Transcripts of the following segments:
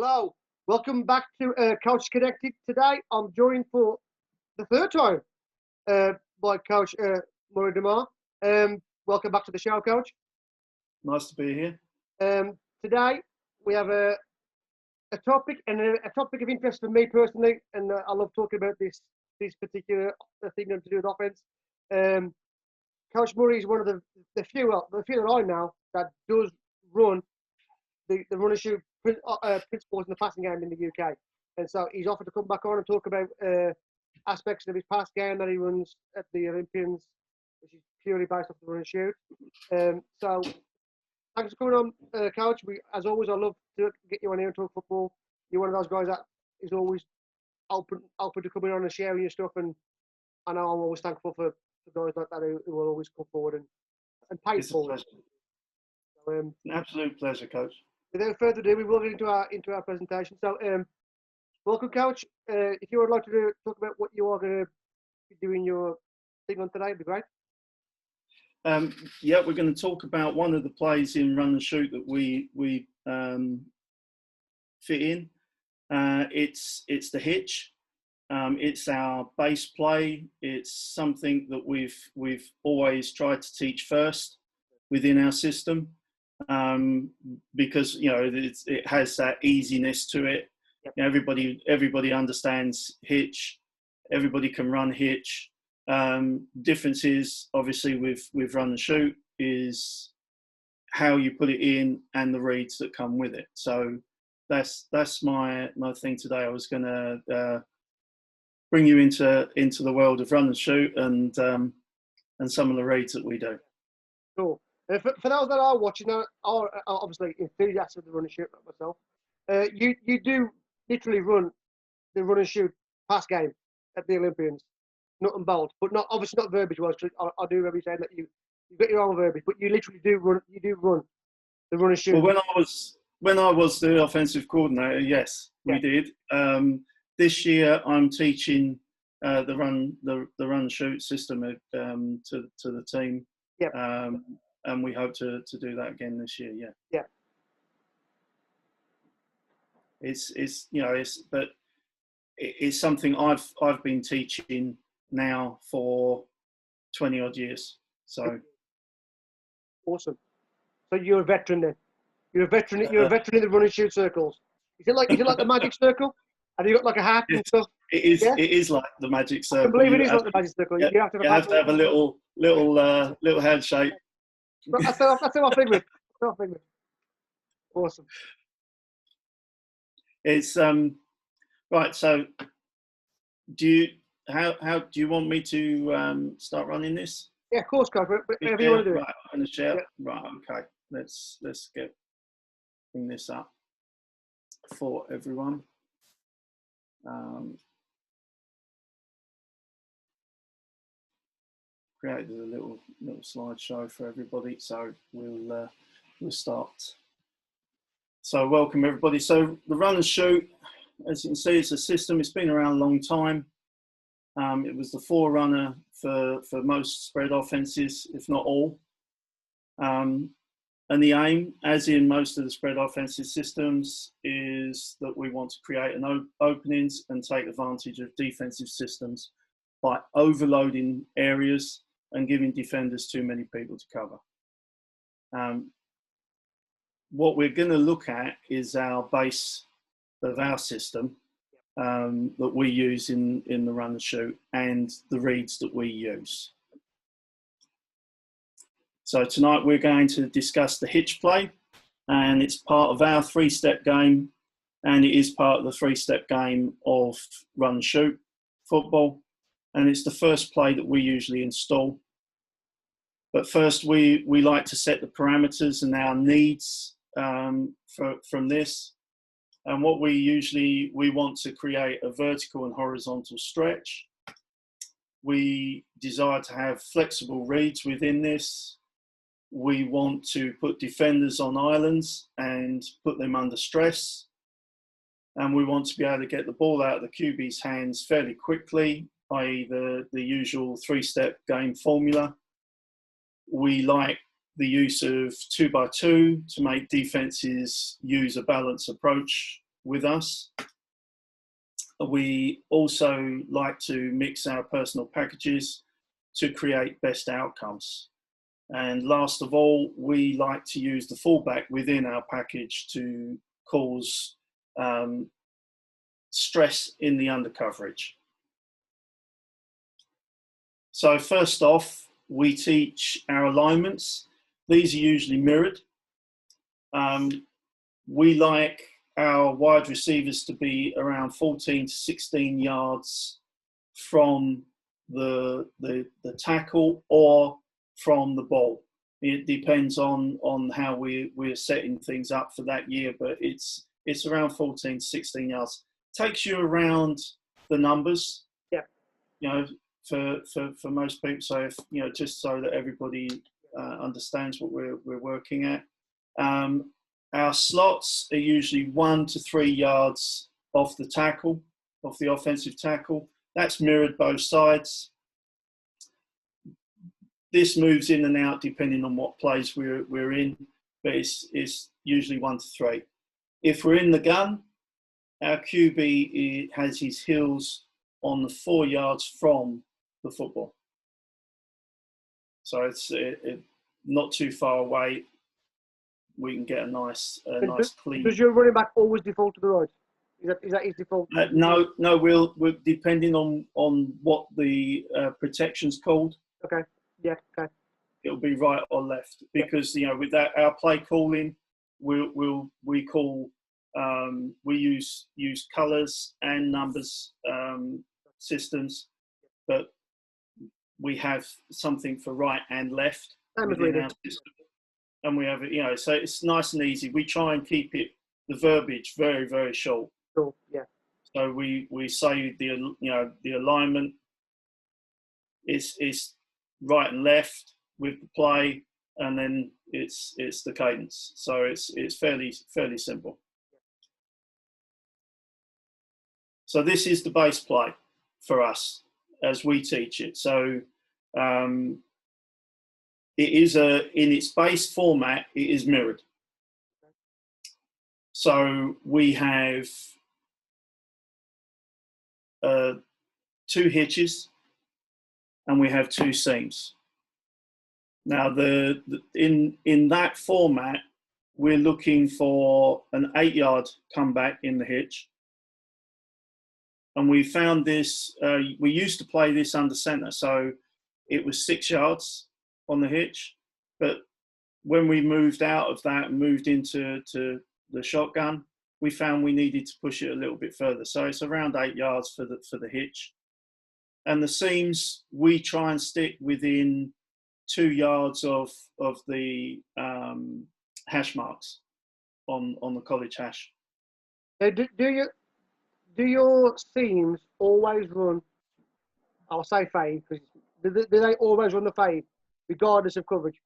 Hello, welcome back to Coach Connected. Today I'm joined for the third time by Coach Dumas. Welcome back to the show, Coach. Nice to be here. Today we have a topic and a topic of interest for me personally, and I love talking about this particular thing to do with offense. Coach Murray is one of the few that I know that does run the run and shoot principles in the passing game in the UK. And so he's offered to come back on and talk about aspects of his pass game that he runs at the Olympians, which is purely based off the run and shoot. So thanks for coming on, Coach. As always, I love to get you on here and talk football. You're one of those guys that is always open to coming on and sharing your stuff. And I know I'm always thankful for guys like that who will always come forward and pay it forward. So, an absolute pleasure, Coach. Without further ado, we will get into our presentation. So, welcome, Coach. If you would like to talk about what you are going to be doing your thing on today, it'd be great. Yeah, we're going to talk about one of the plays in run and shoot that we fit in. It's the hitch. It's our base play. It's something that we've always tried to teach first within our system. Because it has that easiness to it. Yep. You know, everybody understands hitch. Everybody can run hitch. Difference is obviously with run and shoot is how you put it in and the reads that come with it. So that's my thing today. I was going to bring you into the world of run and shoot and some of the reads that we do. Cool. For those that are watching, are obviously enthusiasts of the run and shoot like myself. You do literally run the run and shoot pass game at the Olympians, nut and bolt, but not obviously not verbiage wise. I do remember you saying that you've got your own verbiage, but you literally do run. You do run the run and shoot. Well, when I was the offensive coordinator, yes, we did. This year, I'm teaching the run and shoot system to the team. Yeah. And we hope to do that again this year. Yeah. Yeah. It's something I've been teaching now for 20 odd years. So awesome. So you're a veteran then. You're a veteran in the run and shoot circles. Is it like the magic circle? Have you got like a hat and stuff? It is. Yeah? It is like the magic circle. I can believe it is like the magic circle. Yeah, you have to have a little handshake. That's how I figured. Awesome. It's right. So, do you want me to start running this? Yeah, of course, Coach. Whatever you want to do. Right, I'm going to share. Yeah. Right. Okay. Let's bring this up for everyone. Created a little slideshow for everybody, so we'll start. So welcome everybody. So the run and shoot, as you can see, it's a system. It's been around a long time. It was the forerunner for most spread offenses, if not all. And the aim, as in most of the spread offensive systems, is that we want to create openings and take advantage of defensive systems by overloading areas and giving defenders too many people to cover. What we're going to look at is our base of our system that we use in the run and shoot and the reads that we use. So tonight we're going to discuss the hitch play, and it's part of our three-step game, and it is part of the three-step game of run and shoot football. And it's the first play that we usually install. But first, we like to set the parameters and our needs from this. And what we want to create a vertical and horizontal stretch. We desire to have flexible reads within this. We want to put defenders on islands and put them under stress. And we want to be able to get the ball out of the QB's hands fairly quickly, i.e. the usual three-step game formula. We like the use of 2x2 to make defenses use a balanced approach with us. We also like to mix our personal packages to create best outcomes. And last of all, we like to use the fullback within our package to cause stress in the undercoverage. So first off, we teach our alignments. These are usually mirrored. We like our wide receivers to be around 14 to 16 yards from the tackle or from the ball. It depends on how we're setting things up for that year, but it's around 14 to 16 yards. Takes you around the numbers. Yeah. You know, for most people. So if, you know, just so that everybody understands what we're working at. Our slots are usually 1 to 3 yards off the tackle, off the offensive tackle. That's mirrored both sides. This moves in and out depending on what place we're in, but it's usually 1 to 3. If we're in the gun, our QB has his heels on the 4 yards from the football. So it's not too far away. We can get a nice clean. Does your running back always default to the right? Is that his default? No. We'll depending on what the protection's called. Okay. Yeah. Okay. It'll be right or left because you know with that our play calling, we call we use colours and numbers systems, but we have something for right and left within our system. And we have it, you know, so it's nice and easy. We try and keep the verbiage very, very short. Cool, yeah. So we say the alignment is right and left with the play, and then it's the cadence. So it's fairly simple. So this is the base play for us as we teach it. So it is in its base format, it is mirrored. So we have 2 hitches and we have 2 seams. Now in that format, we're looking for an 8-yard comeback in the hitch. And we found this, we used to play this under center. So it was 6 yards on the hitch, but when we moved out of that and moved into the shotgun, we found we needed to push it a little bit further. So it's around 8 yards for the hitch. And the seams, we try and stick within 2 yards of the hash marks on the college hash. Do your seams always run? I'll say fade because do they always run the fade regardless of coverage?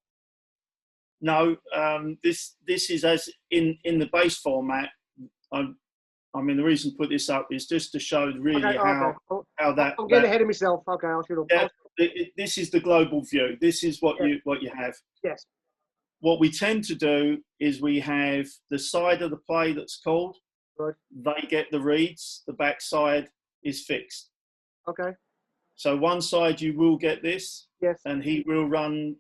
No, this is as in the base format. I mean, the reason to put this up is just to show really how that. I'm getting ahead of myself. Okay, I'll shoot up. Yeah, this is the global view. This is what you have. Yes. What we tend to do is we have the side of the play that's called. Right. They get the reads. The back side is fixed. Okay. So one side you will get this. Yes. And he will run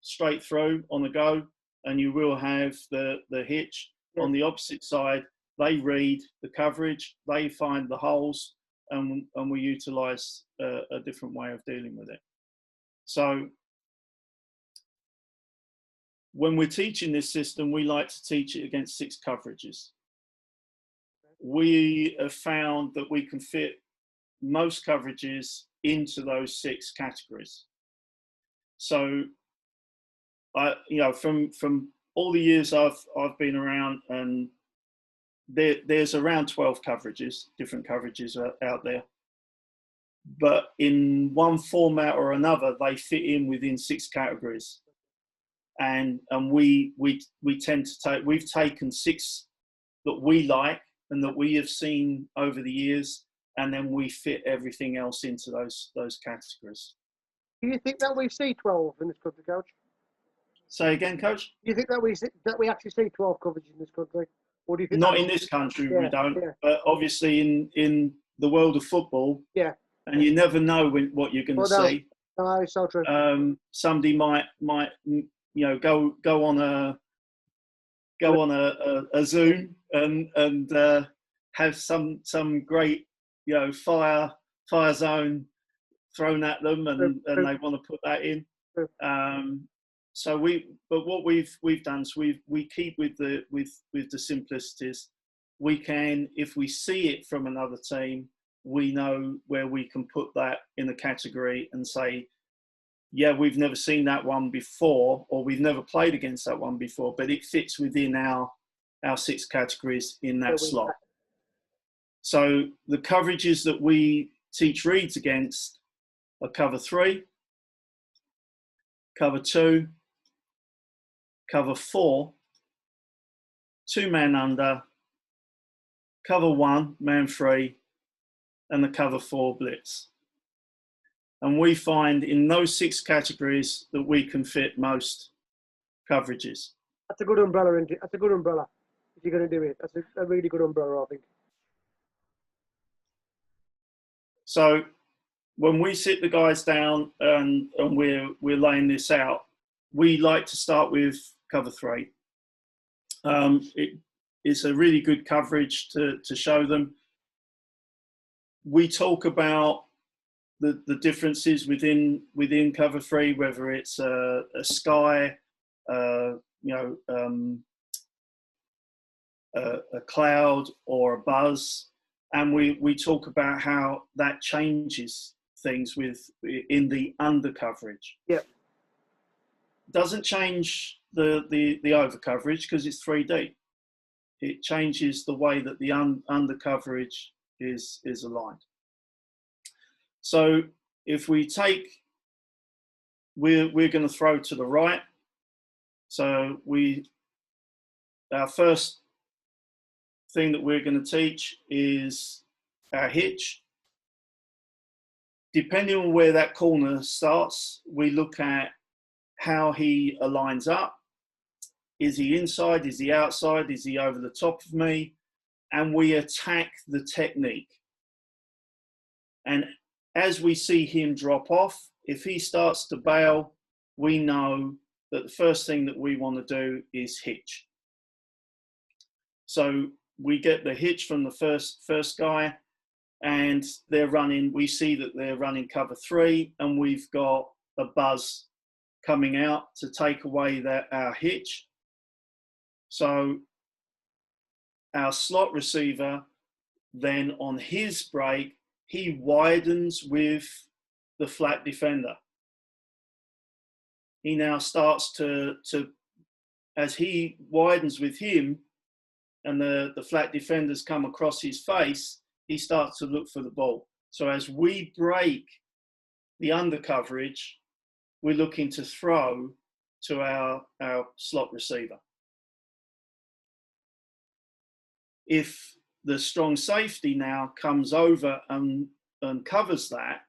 straight through on the go, and you will have the hitch. Yes. On the opposite side. They read the coverage, they find the holes, and we utilise a different way of dealing with it. So when we're teaching this system, we like to teach it against 6 coverages. We have found that we can fit most coverages into those 6 categories. So, from all the years I've been around, and there's around 12 coverages, different coverages out there. But in one format or another, they fit in within 6 categories. And we tend to we've taken 6 that we like and that we have seen over the years, and then we fit everything else into those categories. Do you think that we see 12 in this country, Coach? Say again, Coach? Do you think that we actually see 12 coverages in this country? Or do you Not in this country, we don't. Yeah. But obviously, in the world of football, Yeah. and you never know what you're going to see. No, it's so true. Somebody might go on a Zoom and have some great fire zone thrown at them, and they want to put that in. So what we've done is we keep with the simplicities. We can, if we see it from another team, we know where we can put that in the category and say, yeah, we've never seen that one before, or we've never played against that one before, but it fits within our 6 categories in that slot. So the coverages that we teach reads against are cover 3, cover 2, cover 4, 2 man under, cover 1, man free, and the cover 4 blitz. And we find in those 6 categories that we can fit most coverages. That's a good umbrella, isn't it? That's a good umbrella. If you're going to do it, that's a really good umbrella, I think. So when we sit the guys down and we're laying this out, we like to start with cover 3. It's a really good coverage to show them. We talk about the differences within cover 3, whether it's a sky, a cloud or a buzz, and we talk about how that changes things in the under coverage. Yeah. Doesn't change the over coverage because it's 3D. It changes the way that the under coverage is aligned. So if we take, we're going to throw to the right. So our first thing that we're going to teach is our hitch. Depending on where that corner starts, we look at how he aligns up. Is he inside? Is he outside? Is he over the top of me? And we attack the technique. And as we see him drop off, if he starts to bail, we know that the first thing that we want to do is hitch. So we get the hitch from the first guy, and they're running. We see that they're running cover 3, and we've got a buzz coming out to take away our hitch. So our slot receiver, then on his break, he widens with the flat defender. He now starts to as he widens with him and the flat defenders come across his face, he starts to look for the ball. So as we break the under coverage, we're looking to throw to our slot receiver. If the strong safety now comes over and covers that,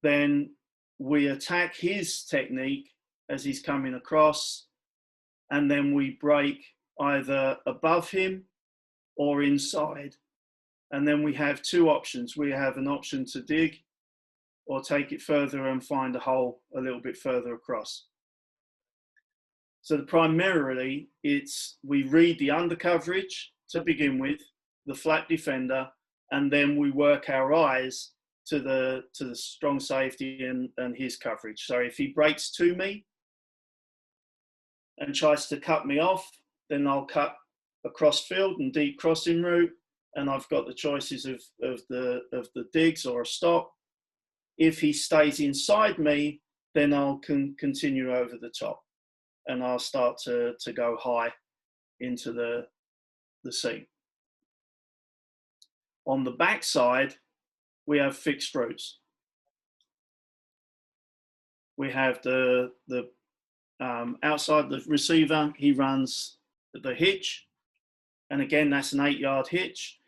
then we attack his technique as he's coming across, and then we break either above him or inside. And then we have 2 options. We have an option to dig or take it further and find a hole a little bit further across. So primarily, we read the under coverage to begin with, the flat defender, and then we work our eyes to the strong safety and his coverage. So if he breaks to me and tries to cut me off, then I'll cut across field and deep crossing route, and I've got the choices of the digs or a stop. If he stays inside me, then I'll continue over the top, and I'll start to go high into the seam. On the back side, we have fixed routes. We have the outside the receiver, he runs the hitch, and again that's an 8-yard hitch.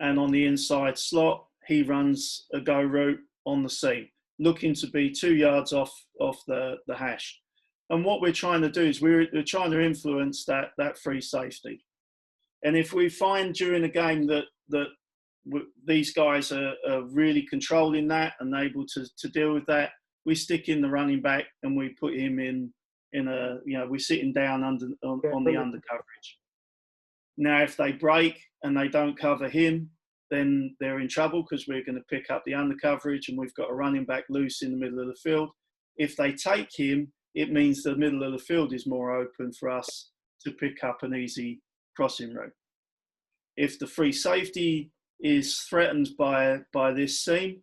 And on the inside slot, he runs a go route on the seam, looking to be 2 yards off the hash. And what we're trying to do is we're trying to influence that free safety. And if we find during a game that these guys are really controlling that and able to deal with that, we stick in the running back and we put him in a, we're sitting down on the under coverage. Now, if they break and they don't cover him, then they're in trouble because we're going to pick up the under coverage and we've got a running back loose in the middle of the field. If they take him, it means the middle of the field is more open for us to pick up an easy crossing route. If the free safety is threatened by this seam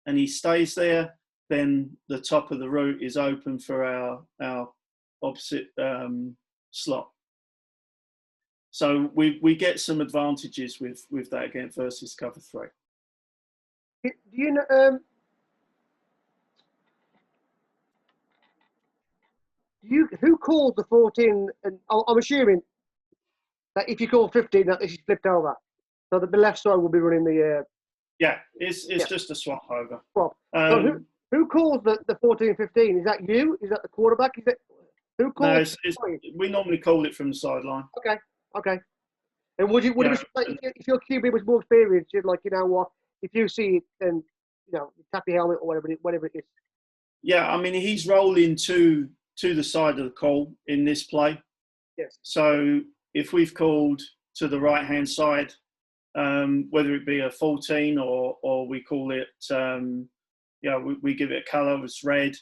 and he stays there, then the top of the route is open for our opposite slot. So we get some advantages with that again versus cover 3. Do you know? Who called the 14? And I'm assuming that if you call 15, that this is flipped over, so that the left side will be running the. Yeah, it's just a swap over. Swap. So who calls the 14-15? Is that you? Is that the quarterback? Is it who calls? No, we normally call it from the sideline. Okay. And would it be like, if your QB was more experienced, you'd like, you know what? If you see it, then you tap your helmet or whatever it is. Yeah, I mean he's rolling to the side of the call in this play. Yes. So if we've called to the right hand side, whether it be a 14 or we call it, we give it a colour, it's red,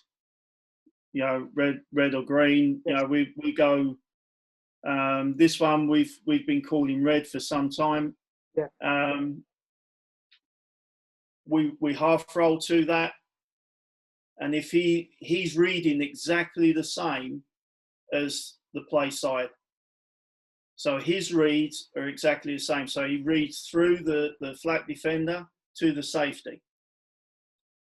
red or green. Yes. We go. This one we've been calling red for some time. Yeah. We half roll to that, and if he's reading exactly the same as the play side, so his reads are exactly the same. So he reads through the flat defender to the safety.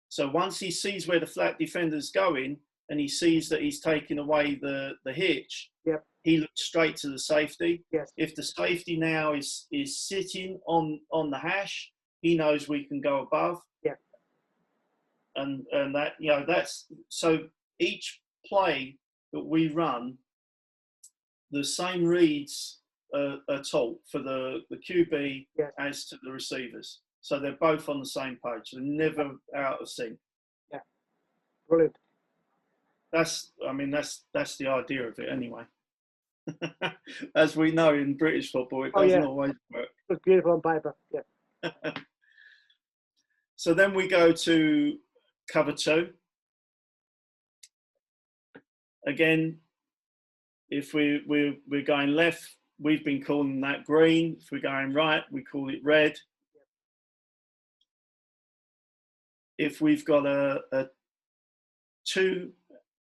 So once he sees where the flat defender's going and he sees that he's taking away the hitch, yep, he looks straight to the safety. Yes. If the safety now is sitting on the hash, he knows we can go above. Yeah. And that, that's, so each play that we run, the same reads are taught for the QB, yes, as to the receivers. So they're both on the same page. They're never out of sync. Yeah. Brilliant. That's the idea of it anyway. As we know in British football, it doesn't always work. It's beautiful on paper, yeah. So then we go to cover 2. Again, if we're going left, we've been calling that green. If we're going right, we call it red. If we've got a 2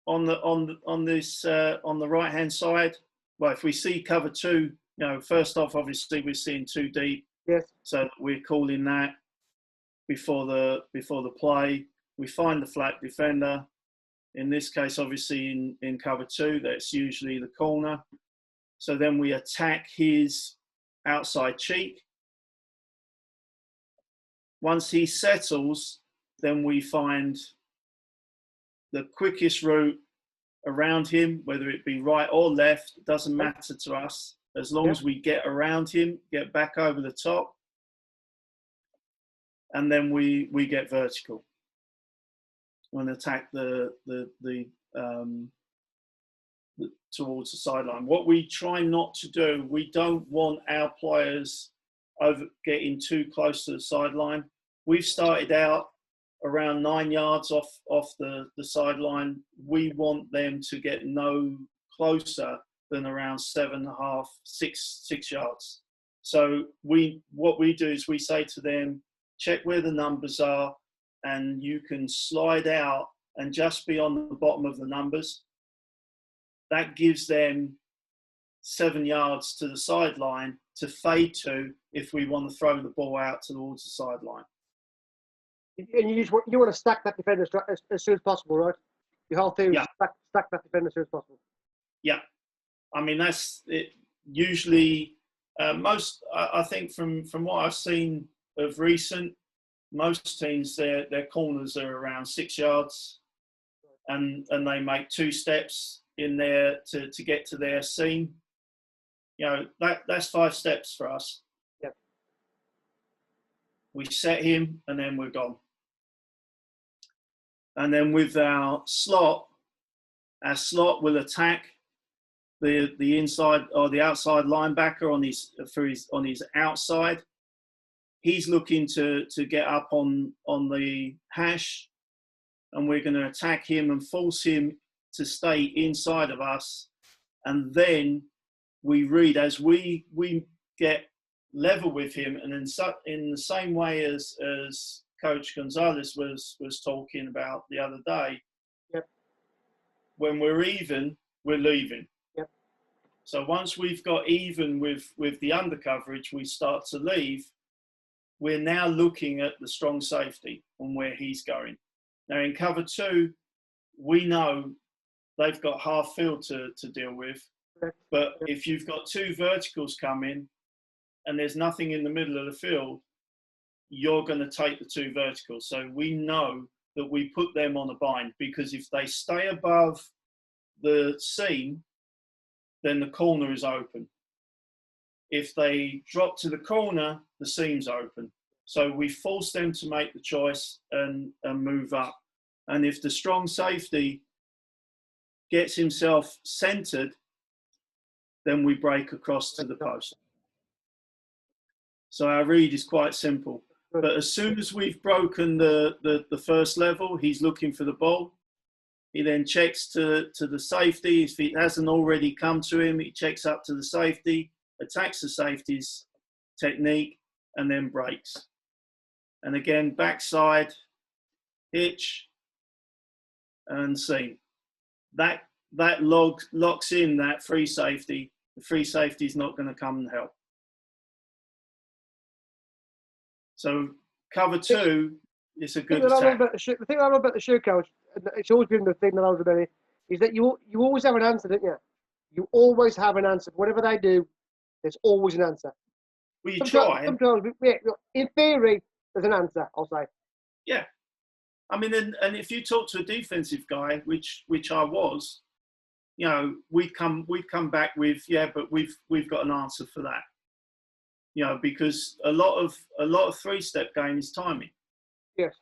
on the right hand side, well, if we see cover 2, first off, obviously we're seeing 2 deep. Yes. So we're calling that before the play. We find the flat defender. In this case, obviously in cover 2, that's usually the corner. So then we attack his outside cheek. Once he settles, then we find the quickest route around him, whether it be right or left, it doesn't matter to us. As long as we get around him, get back over the top, and then we get vertical and attack the towards the sideline. What we try not to do, we don't want our players getting too close to the sideline. We've started out around 9 yards off the sideline. We want them to get no closer than around 7.5, 6 yards. So what we do is we say to them, check where the numbers are, and you can slide out and just be on the bottom of the numbers. That gives them 7 yards to the sideline to fade to if we want to throw the ball out towards the sideline. And you want to stack that defender as soon as possible, right? Your whole thing is stack that defender as soon as possible. Yeah. I mean, that's it. Usually, I think from what I've seen of recent, most teams, their corners are around 6 yards, and they make 2 steps in there to get to their seam. You know, that's 5 steps for us. Yep. We set him and then we're gone. And then with our slot will attack the inside or the outside linebacker on his outside. He's looking to get up on the hash, and we're going to attack him and force him to stay inside of us. And then we read as we get level with him, and in the same way as Coach Gonzalez was talking about the other day. Yep. When we're even, we're leaving. Yep. So once we've got even with the under coverage, we start to leave. We're now looking at the strong safety and where he's going. Now in cover 2, we know they've got half field to deal with. But if you've got 2 verticals coming and there's nothing in the middle of the field, you're going to take the 2 verticals. So we know that we put them on a bind, because if they stay above the seam, then the corner is open. If they drop to the corner, the seam's open. So we force them to make the choice and move up. And if the strong safety gets himself centered, then we break across to the post. So our read is quite simple. But as soon as we've broken the first level, he's looking for the ball. He then checks to the safety. If it hasn't already come to him, he checks up to the safety, attacks the safety's technique, and then breaks. And again, backside, hitch, and seam. That locks in that free safety. The free safety is not going to come and help. So cover 2 is a good attack. The thing I love about the shoe coach, it's always been the thing that I was about it, is that you always have an answer, don't you? You always have an answer. Whatever they do, there's always an answer. Well, you try. Sometimes, yeah, in theory, there's an answer, I'll say. Yeah. I mean, and if you talk to a defensive guy, which I was, you know, we'd come back with, yeah, but we've got an answer for that. You know, because a lot of 3-step game is timing. Yes.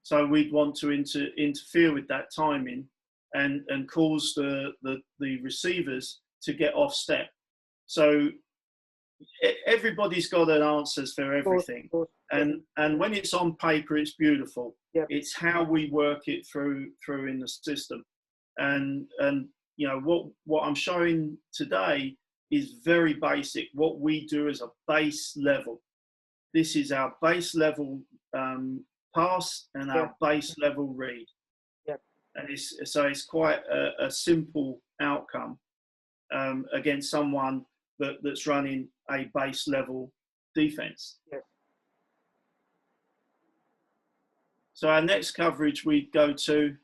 So we'd want to interfere with that timing and cause the receivers to get off step. So everybody's got an answers for everything. Of course. And when it's on paper, it's beautiful. Yep. It's how we work it through in the system. And you know, what I'm showing today is very basic. What we do as a base level. This is our base level pass and our base level read. Yep. And it's quite a simple outcome against someone that's running a base level defense. Yes. So our next coverage we go to,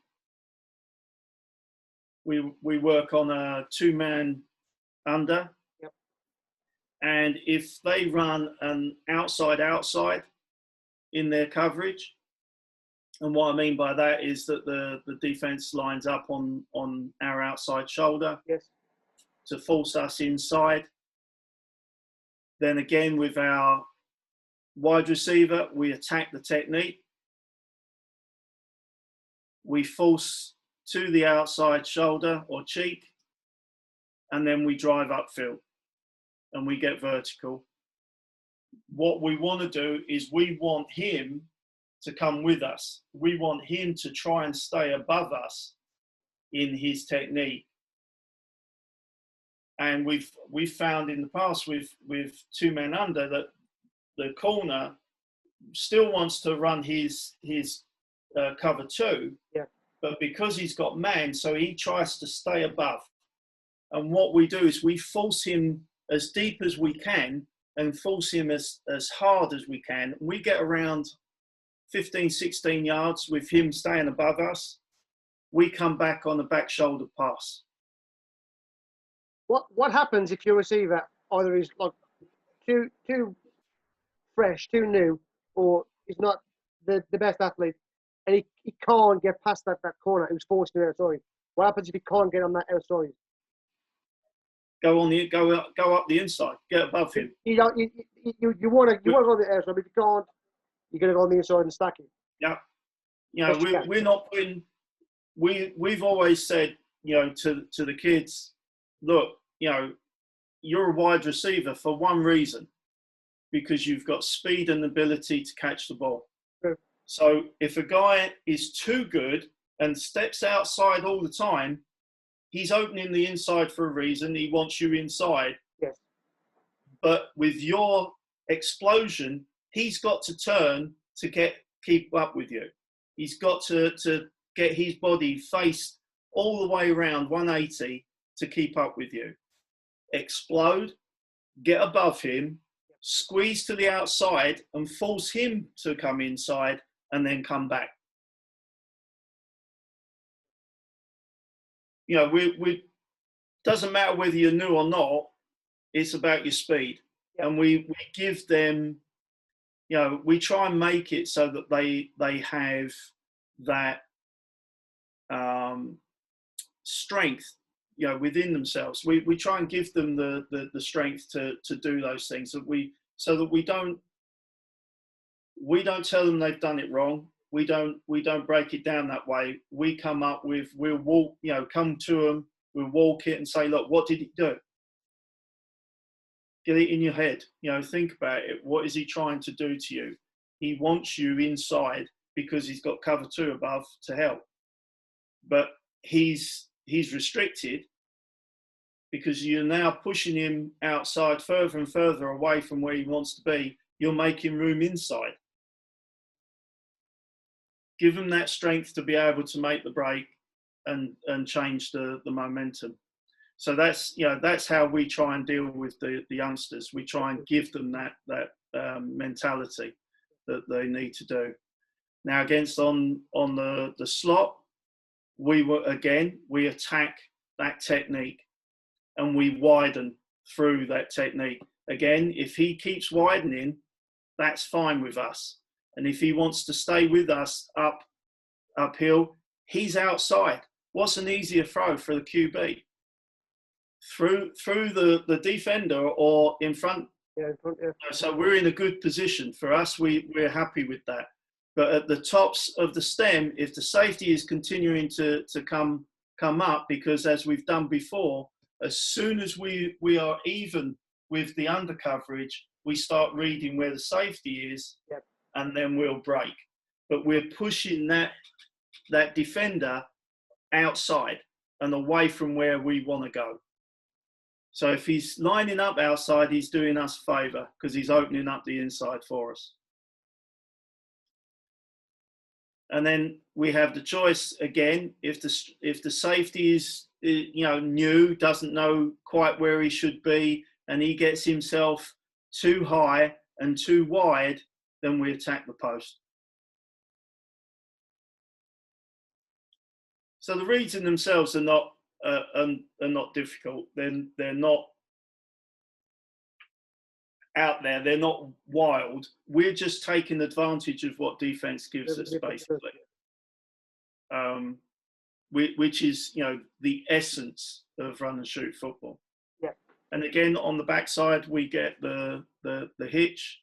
we work on a 2-man under. Yep. And if they run an outside in their coverage, and what I mean by that is that the defense lines up on our outside shoulder. Yes. To force us inside. Then again, with our wide receiver, we attack the technique. We force to the outside shoulder or cheek, and then we drive upfield and we get vertical. What we want to do is we want him to come with us. We want him to try and stay above us in his technique. And we've found in the past with 2-men under that the corner still wants to run his cover 2, but because he's got man, so he tries to stay above. And what we do is we force him as deep as we can and force him as hard as we can. We get around 15, 16 yards with him staying above us. We come back on a back shoulder pass. What happens if your receiver either is like too fresh, too new, or is not the best athlete, and he can't get past that corner who's forced to outside? What happens if he can't get on that outside? go up the inside, get above him. You want to go on the outside, but if you can't, you're going to go on the inside and stack it. Yeah, we're not putting. We've always said, to the kids, look, you're a wide receiver for one reason, because you've got speed and ability to catch the ball. Sure. So if a guy is too good and steps outside all the time, he's opening the inside for a reason. He wants you inside. Yes. But with your explosion, he's got to turn to keep up with you. He's got to get his body faced all the way around 180 to keep up with you. Explode, get above him, squeeze to the outside and force him to come inside and then come back. We doesn't matter whether you're new or not, it's about your speed. Yeah. And we give them, we try and make it so that they have that strength, within themselves. We try and give them the strength to do those things, so that we don't tell them they've done it wrong. We don't break it down that way. We come up with, we'll walk, come to them, we'll walk it and say, look, what did he do? Get it in your head, think about it. What is he trying to do to you? He wants you inside because he's got cover 2 above to help. But he's restricted because you're now pushing him outside further and further away from where he wants to be. You're making room inside. Give him that strength to be able to make the break and change the momentum. So that's how we try and deal with the youngsters. We try and give them that mentality that they need to do. Now against on the slot, we attack that technique and we widen through that technique. Again, if he keeps widening, that's fine with us. And if he wants to stay with us uphill, he's outside. What's an easier throw for the QB? Through the defender or in front? Yeah, in front, yeah. So we're in a good position. For us, we're happy with that. But at the tops of the stem, if the safety is continuing to come up, because as we've done before, as soon as we are even with the under coverage, we start reading where the safety is. Yep. And then we'll break. But we're pushing that defender outside and away from where we want to go. So if he's lining up outside, he's doing us a favour because he's opening up the inside for us. And then we have the choice again, if the safety is new, doesn't know quite where he should be, and he gets himself too high and too wide, then we attack the post. So the reads in themselves are not difficult. They're not out there. They're not wild. We're just taking advantage of what defense gives us, basically, which is the essence of run and shoot football. Yeah. And again, on the backside, we get the hitch.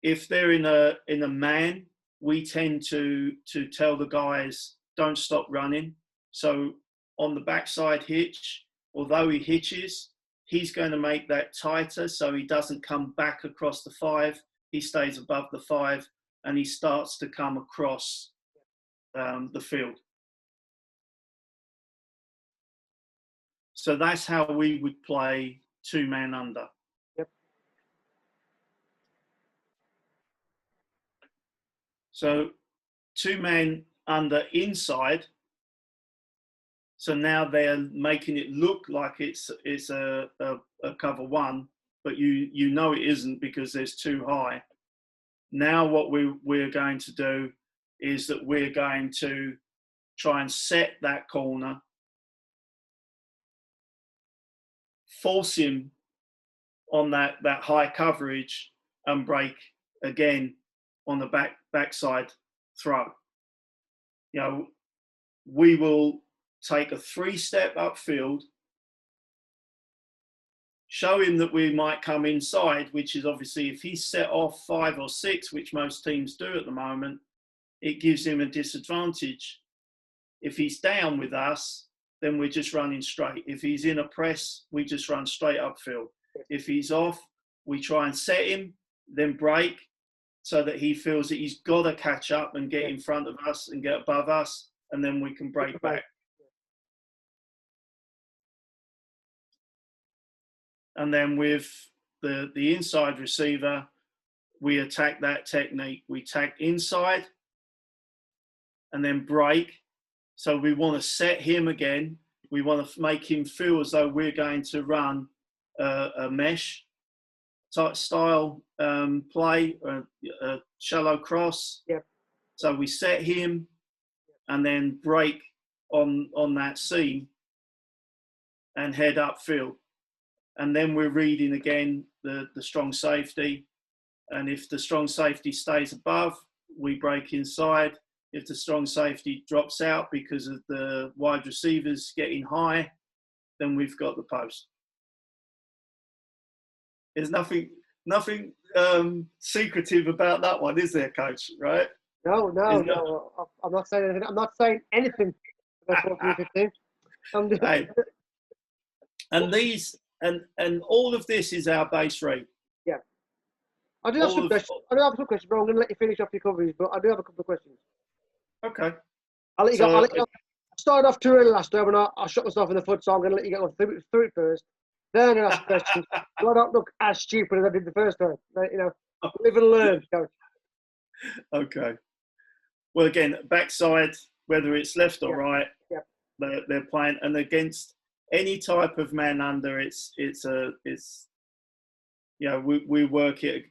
If they're in a man, we tend to tell the guys, don't stop running. So on the backside hitch, although he hitches, he's going to make that tighter so he doesn't come back across the 5. He stays above the 5 and he starts to come across the field. So that's how we would play 2-man under. Yep. So 2-man under inside. So now they're making it look like it's a cover 1, but you know it isn't because there's too high. Now what we're going to do is that we're going to try and set that corner, force him on that high coverage and break again on the backside throw. We will take a 3-step upfield show him that we might come inside, which is obviously if he's set off 5 or 6, which most teams do at the moment, it gives him a disadvantage. If he's down with us, then we're just running straight. If he's in a press, we just run straight upfield. If he's off, we try and set him, then break, so that he feels that he's got to catch up and get in front of us and get above us, and then we can break back. And then with the inside receiver, we attack that technique. We tack inside and then break. So we want to set him again. We want to make him feel as though we're going to run a mesh type style play, a shallow cross. Yep. So we set him and then break on that seam and head upfield. And then we're reading again the strong safety. And if the strong safety stays above, we break inside. If the strong safety drops out because of the wide receivers getting high, then we've got the post. There's nothing secretive about that one, is there, Coach? Right? No. I'm not saying anything. I'm not saying anything about 14-15. Hey. And these and all of this is our base rate. Yeah. I do have some questions. Bro. I'm going to let you finish off your coverage, but I do have a couple of questions. Okay. I'll let you go. I started off too early last time and I shot myself in the foot, so I'm going to let you get through it first. Then I'll ask questions. So I don't look as stupid as I did the first time. You know, live and learn, Coach. Okay. Well, again, backside, whether it's left or right, they're playing, and against any type of man under, it's we work it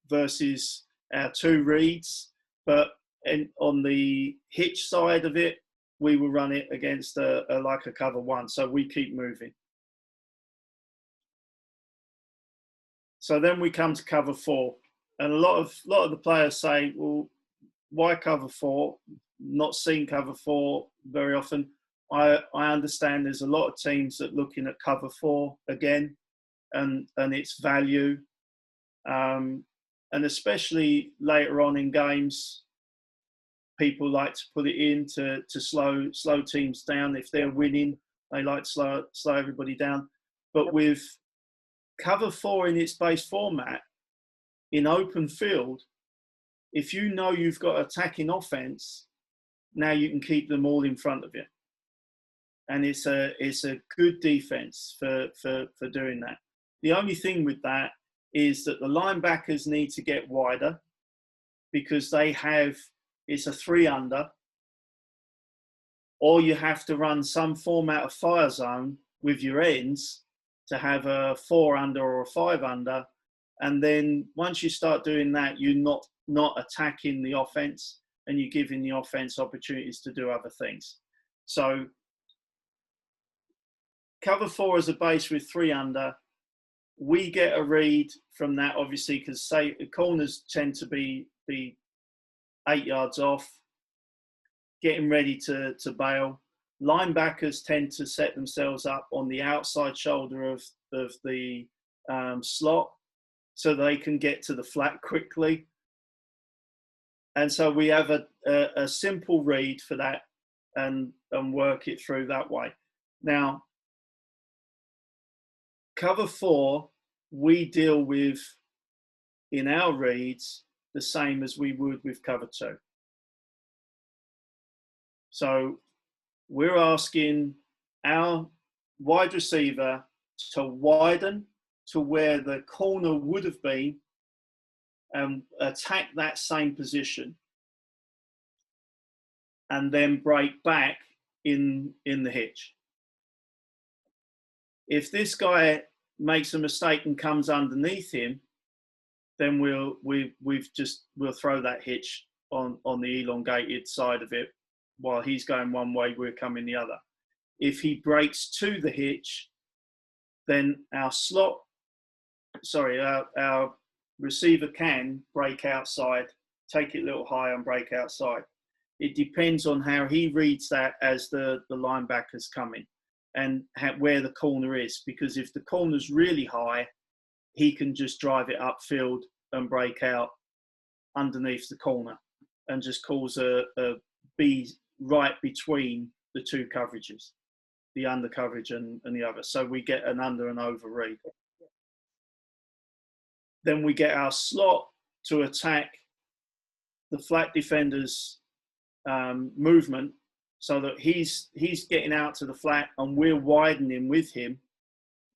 versus our 2 reads, but on the hitch side of it, we will run it against like a cover 1, so we keep moving. So then we come to cover 4, and a lot of the players say, well, why cover 4? Not seen cover 4 very often. I understand there's a lot of teams that looking at cover 4 again, and its value, and especially later on in games, people like to put it in to slow teams down. If they're winning, they like to slow everybody down. But with cover 4 in its base format, in open field, if you know you've got attacking offense, now you can keep them all in front of you. And it's a good defense for doing that. The only thing with that is that the linebackers need to get wider because it's a 3 under, or you have to run some format of fire zone with your ends to have a 4 under or a 5 under. And then once you start doing that, you're not attacking the offense and you're giving the offense opportunities to do other things. So cover 4 as a base with 3 under. We get a read from that, obviously, because say corners tend to be 8 yards off, getting ready to bail. Linebackers tend to set themselves up on the outside shoulder of the slot so they can get to the flat quickly. And so we have a simple read for that and work it through that way. Now, cover 4, we deal with, in our reads, the same as we would with cover 2. So we're asking our wide receiver to widen to where the corner would have been and attack that same position and then break back in the hitch. If this guy makes a mistake and comes underneath him, then we'll throw that hitch on the elongated side of it. While he's going one way, we're coming the other. If he breaks to the hitch, then our receiver can break outside, take it a little higher and break outside. It depends on how he reads that as the linebacker's coming. and where the corner is, because if the corner's really high, he can just drive it upfield and break out underneath the corner and just cause a B right between the two coverages, the under coverage and the other. So we get an under and over read. Then we get our slot to attack the flat defender's movement, so that he's getting out to the flat and we're widening with him.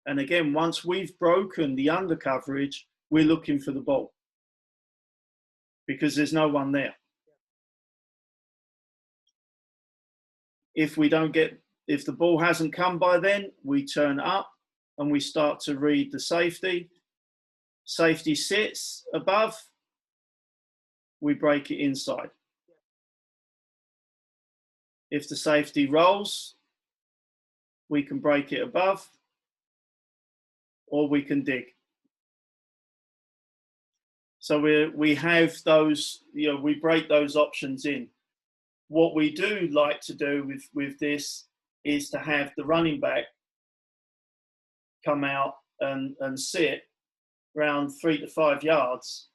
And again, once we've broken the under coverage, we're looking for the ball because there's no one there. If the ball hasn't come by then, we turn up and we start to read the safety. Safety sits above, we break it inside. If the safety rolls, we can break it above, or we can dig. So we have those, we break those options in. What we do like to do with this is to have the running back come out and sit around 3 to 5 yards.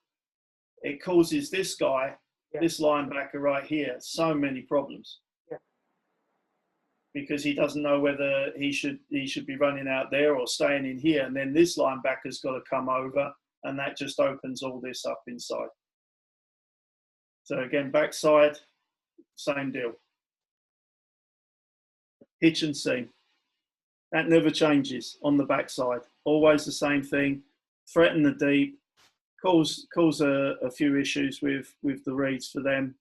It causes this guy, this linebacker right here, so many problems. Because he doesn't know whether he should be running out there or staying in here. And then this linebacker's got to come over, and that just opens all this up inside. So again, backside, same deal. Hitch and seam. That never changes on the backside. Always the same thing. Threaten the deep. Cause a few issues with the reads for them,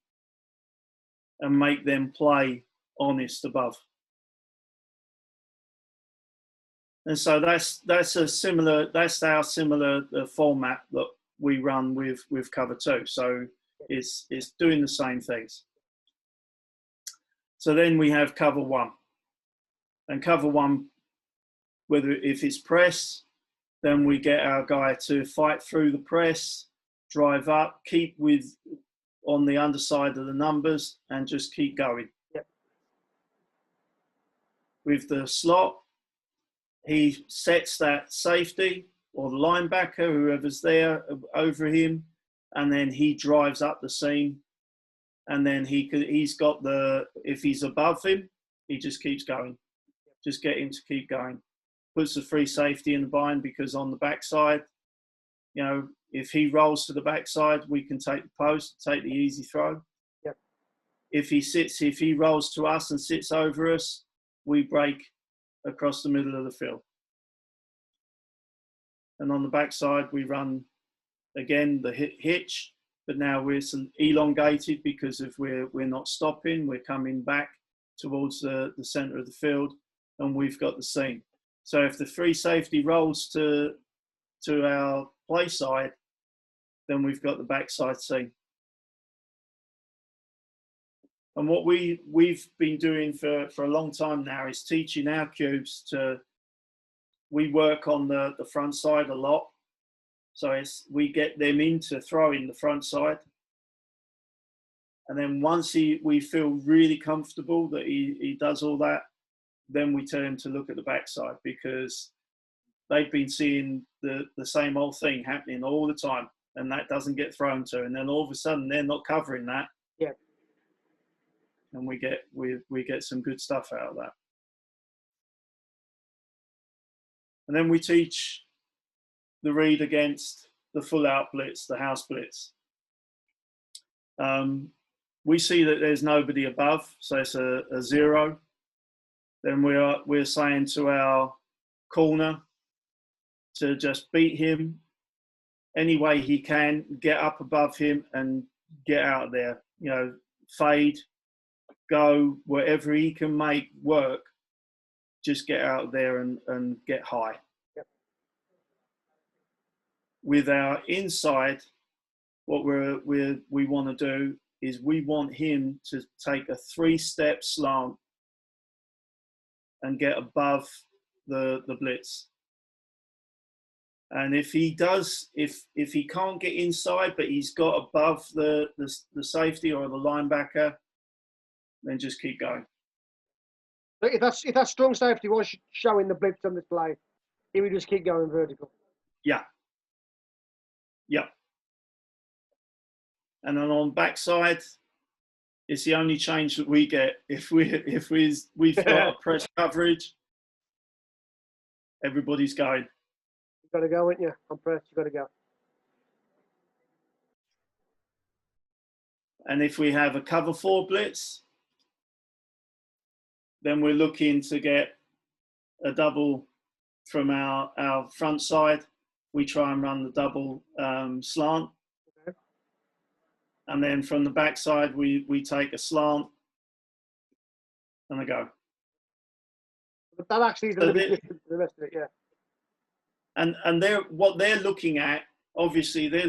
and make them play honest above. And so that's our similar format that we run with cover 2. So it's doing the same things. So then we have cover 1, and cover 1, if it's press, then we get our guy to fight through the press, drive up, keep on the underside of the numbers, and just keep going. With the slot, he sets that safety or the linebacker, whoever's there over him, and then he drives up the seam. And then he's got if he's above him, he just keeps going. Just get him to keep going. Puts the free safety in the bind, because on the backside, if he rolls to the backside, we can take the post, take the easy throw. If he rolls to us and sits over us, we break across the middle of the field. And on the backside, we run again the hitch, but now we're elongated because we're not stopping. We're coming back towards the center of the field, and we've got the seam. So if the free safety rolls to our play side, then we've got the backside seam. And what we've been doing for a long time now is teaching our cubes we work on the front side a lot. So we get them into throwing the front side. And then once we feel really comfortable that he does all that, then we tell him to look at the backside, because they've been seeing the same old thing happening all the time, and that doesn't get thrown to. And then all of a sudden they're not covering that. Yeah. And we get some good stuff out of that. And then we teach the read against the full out blitz, the house blitz. We see that there's nobody above, so it's a 0. Then we're saying to our corner to just beat him any way he can, get up above him and get out of there. Fade, go, whatever he can make work, just get out there and get high. Yep. With our inside, what we want to do is we want him to take a 3-step slant and get above the blitz. And if he does, if he can't get inside, but he's got above the safety or the linebacker, then just keep going. But if that strong safety was showing the blips on display, he would just keep going vertical. Yeah. Yeah. And then on backside, it's the only change that we get. If we've got a press coverage, everybody's going. You've got to go, ain't you? On press, you've got to go. And if we have a cover 4 blitz, then we're looking to get a double from our front side. We try and run the double slant. Okay. And then from the back side, we take a slant and a go. But that actually is a little bit different to the rest of it, yeah. And what they're looking at, obviously we're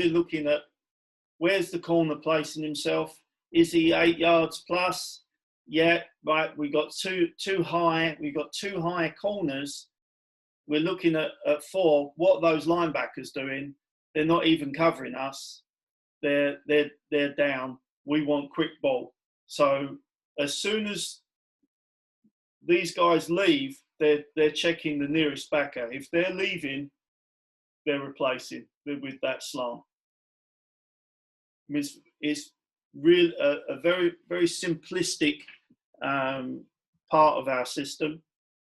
looking at where's the corner placing himself? Is he 8 yards plus? Yeah, right. We got too high. We got too high corners. We're looking at 4. What those linebackers doing? They're not even covering us. They're down. We want quick ball. So as soon as these guys leave, they're checking the nearest backer. If they're leaving, they're replacing with that slant. It's really a very, very simplistic part of our system,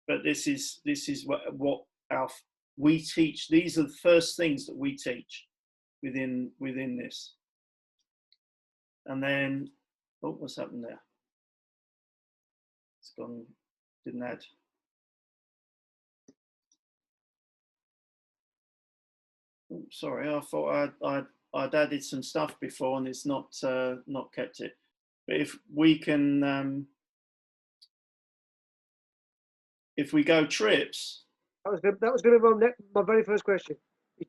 but this is what we teach. These are the first things that we teach within this. And then, oh, what's happened there? It's gone. Didn't add. Oh, sorry, I thought I'd added some stuff before, and it's not kept it. But if we can, if we go trips, That was going to be my very first question.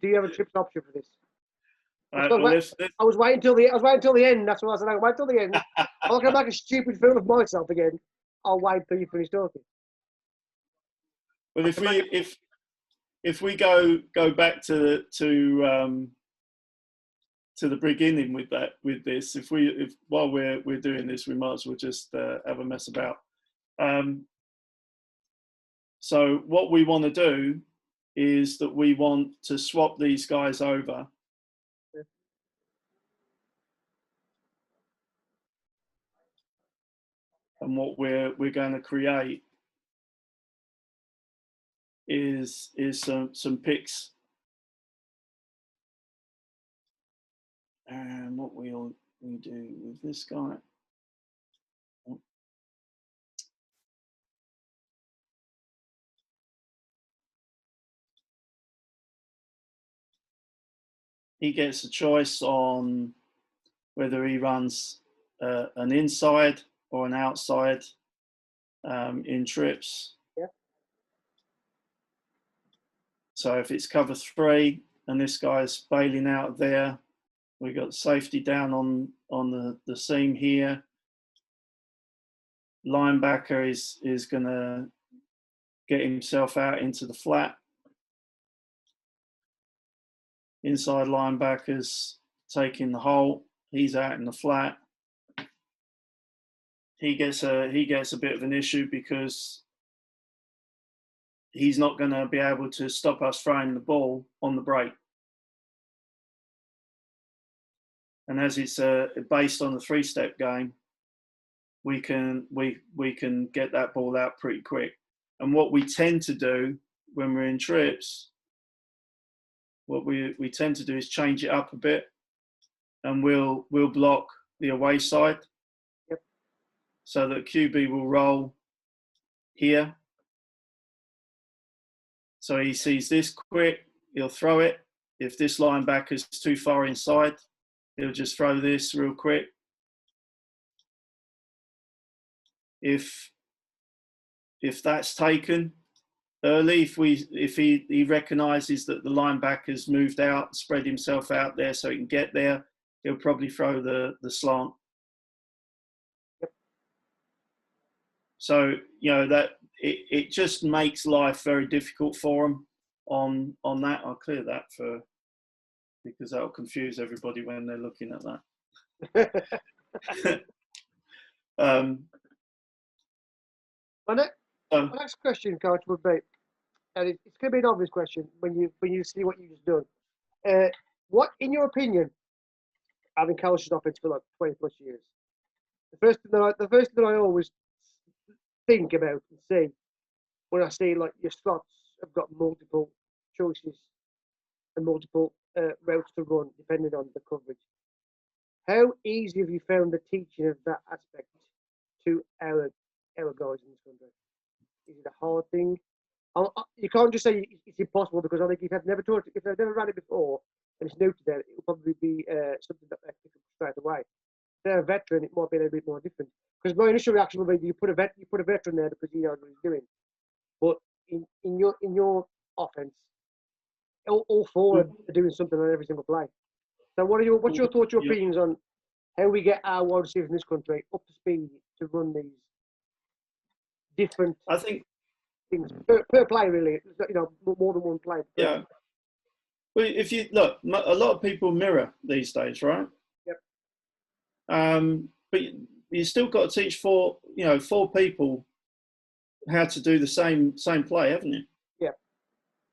Do you have a trips option for this? I was waiting till the end. That's what I said. I'll wait till the end. I'm not going to make a stupid fool of myself again. I'll wait till you finish talking. Well, if we go back to the beginning with this, if while we're doing this, we might as well just have a mess about. So what we want to do is that we want to swap these guys over. Yeah. And what we're going to create is some picks. And what we do with this guy. He gets a choice on whether he runs an inside or an outside in trips. Yeah. So if it's cover 3 and this guy's bailing out there, we got safety down on the seam here. Linebacker is going to get himself out into the flat. Inside linebacker's taking the hole. He's out in the flat. He gets a bit of an issue because he's not going to be able to stop us throwing the ball on the break. And as it's based on the 3-step game, we can get that ball out pretty quick. And what we tend to do when we're in trips, what we tend to do is change it up a bit, and we'll block the away side. Yep. So that QB will roll here. So he sees this quick, he'll throw it. If this linebacker's too far inside, he'll just throw this real quick. If that's taken early, if he recognises that the linebacker's moved out, spread himself out there so he can get there, he'll probably throw the slant. Yep. So that it just makes life very difficult for them on that. I'll clear that because that'll confuse everybody when they're looking at that. Um, My next question, Coach, would be, and it's going to be an obvious question when you see what you've just done. What, in your opinion, having coached offense for like 20 plus years, the first thing that I always think about and see when I see like your slots have got multiple choices and multiple routes to run depending on the coverage. How easy have you found the teaching of that aspect to our guys in this country? Is it a hard thing? You can't just say it's impossible, because I think if they've never taught, if they've never ran it before and it's new to them, it will probably be something that they pick up straight away. If they're a veteran, it might be a little bit more different. Because my initial reaction would be you put a veteran there because he knows what he's doing. But in your offense, all four are doing something on every single play. So what's your thoughts, your opinions on how we get our wide receivers in this country up to speed to run these different I think, things per play, really? You know, more than one play. yeah. Well, if you look, a lot of people mirror these days, right? Yep. But you still got to teach four people how to do the same play, haven't you? Yeah.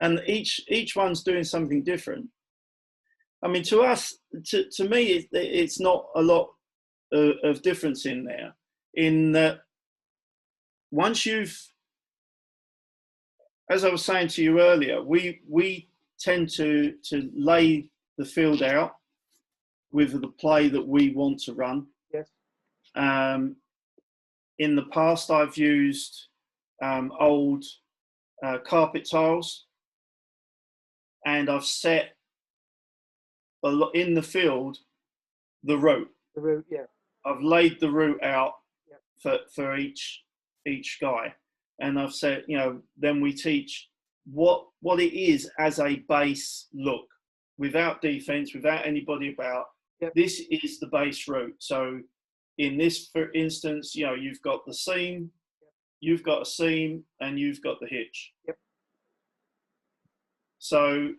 And each one's doing something different. I mean, to us, to me, it's not a lot of difference in there. In that, once you've, as I was saying to you earlier, we tend to lay the field out with the play that we want to run. Yes. In the past, I've used old carpet tiles, and I've set a lot in the field the route. The route, yeah. I've laid the route out Yep. for each guy, and I've said, then we teach what it is as a base look, without defense, without anybody about. Yep. This is the base route. So in this, for instance, you've got the seam, you've got a seam, and you've got the hitch. Yep. So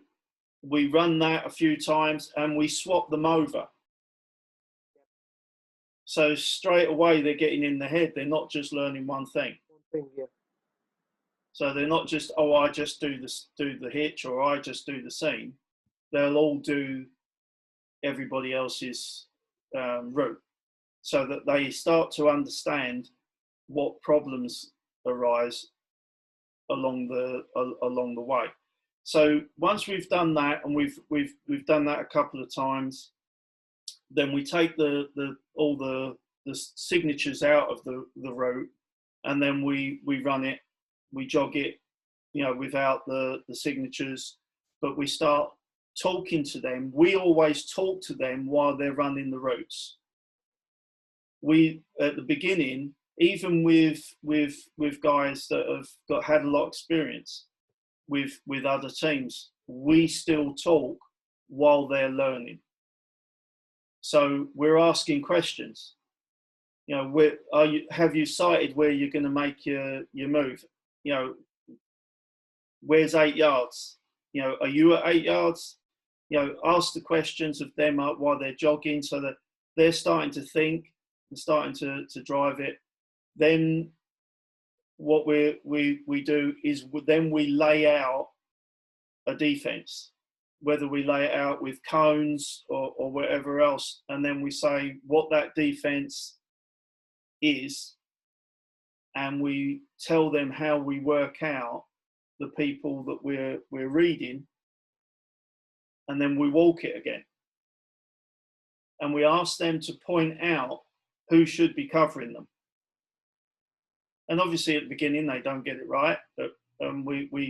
we run that a few times and we swap them over. Yep. So straight away they're getting in the head. They're not just learning one thing. One thing, yeah. So they're not just, I just do the hitch, or I just do the seam. They'll all do everybody else's route, so that they start to understand what problems arise along the way. So once we've done that, and we've done that a couple of times, then we take all the signatures out of the route, and then we run it, we jog it, without the signatures, but we start talking to them. We always talk to them while they're running the routes. We, at the beginning, even with guys that have had a lot of experience with other teams, we still talk while they're learning. So we're asking questions. Have you sighted where you're going to make your move? Where's 8 yards? Are you at 8 yards? Ask the questions of them while they're jogging, so that they're starting to think and starting to drive it. Then what we do is then we lay out a defense, whether we lay it out with cones or whatever else, and then we say what that defense is, and we tell them how we work out the people that we're reading, and then we walk it again, and we ask them to point out who should be covering them. And obviously at the beginning they don't get it right, but we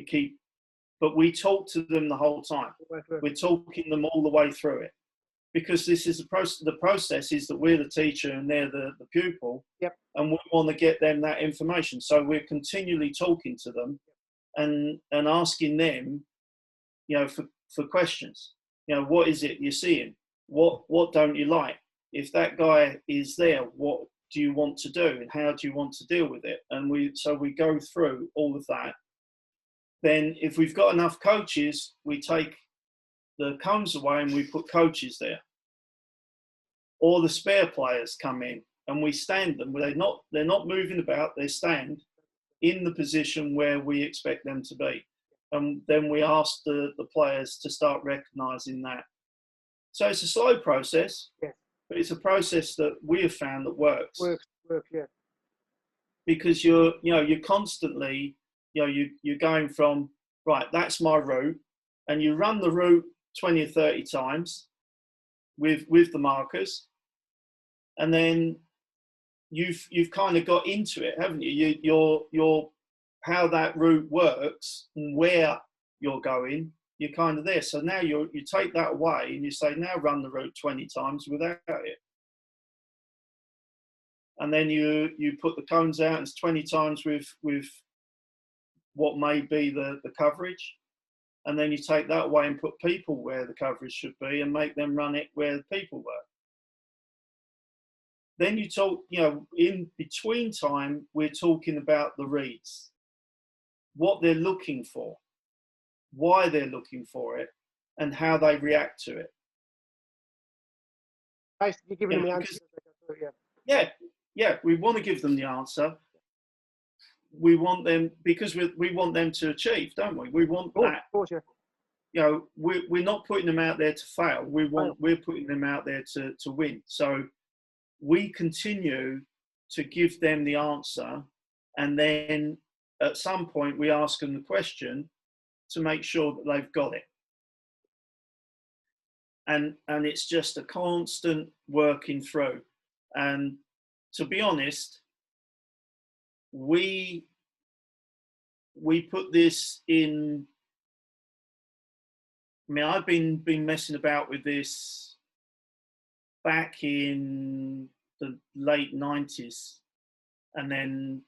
keep, but we talk to them the whole time. We're talking them all the way through it, because this is the process is that we're the teacher and they're the pupil. Yep. And we want to get them that information. So we're continually talking to them and asking them, for questions. What is it you're seeing? What don't you like? If that guy is there, what do you want to do, and how do you want to deal with it? And we go through all of that. Then if we've got enough coaches, we take the cones away and we put coaches there. Or the spare players come in and we stand them. They're not moving about, they stand, in the position where we expect them to be. And then we ask the players to start recognising that. So it's a slow process, Yeah. but it's a process that we have found that works. Works, yeah. Because you're constantly, you're going from, right, that's my route, and you run the route 20 or 30 times with the markers, and then you've kind of got into it, haven't you? You're how that route works and where you're going, you're kind of there. So now you take that away and you say, now run the route 20 times without it. And then you put the cones out, and it's 20 times with what may be the coverage. And then you take that away and put people where the coverage should be and make them run it where the people were. Then you talk, in between time, we're talking about the reads, what they're looking for, why they're looking for it, and how they react to it. Basically, you're giving them the answer. Yeah, we want to give them the answer. We want them, because we want them to achieve, don't we? We want that. Of course, yeah. We're not putting them out there to fail. We're putting them out there to win. So we continue to give them the answer, and then at some point we ask them the question to make sure that they've got it. And it's just a constant working through. And to be honest, we put this in. I mean, I've been messing about with this back in the late 90s, and then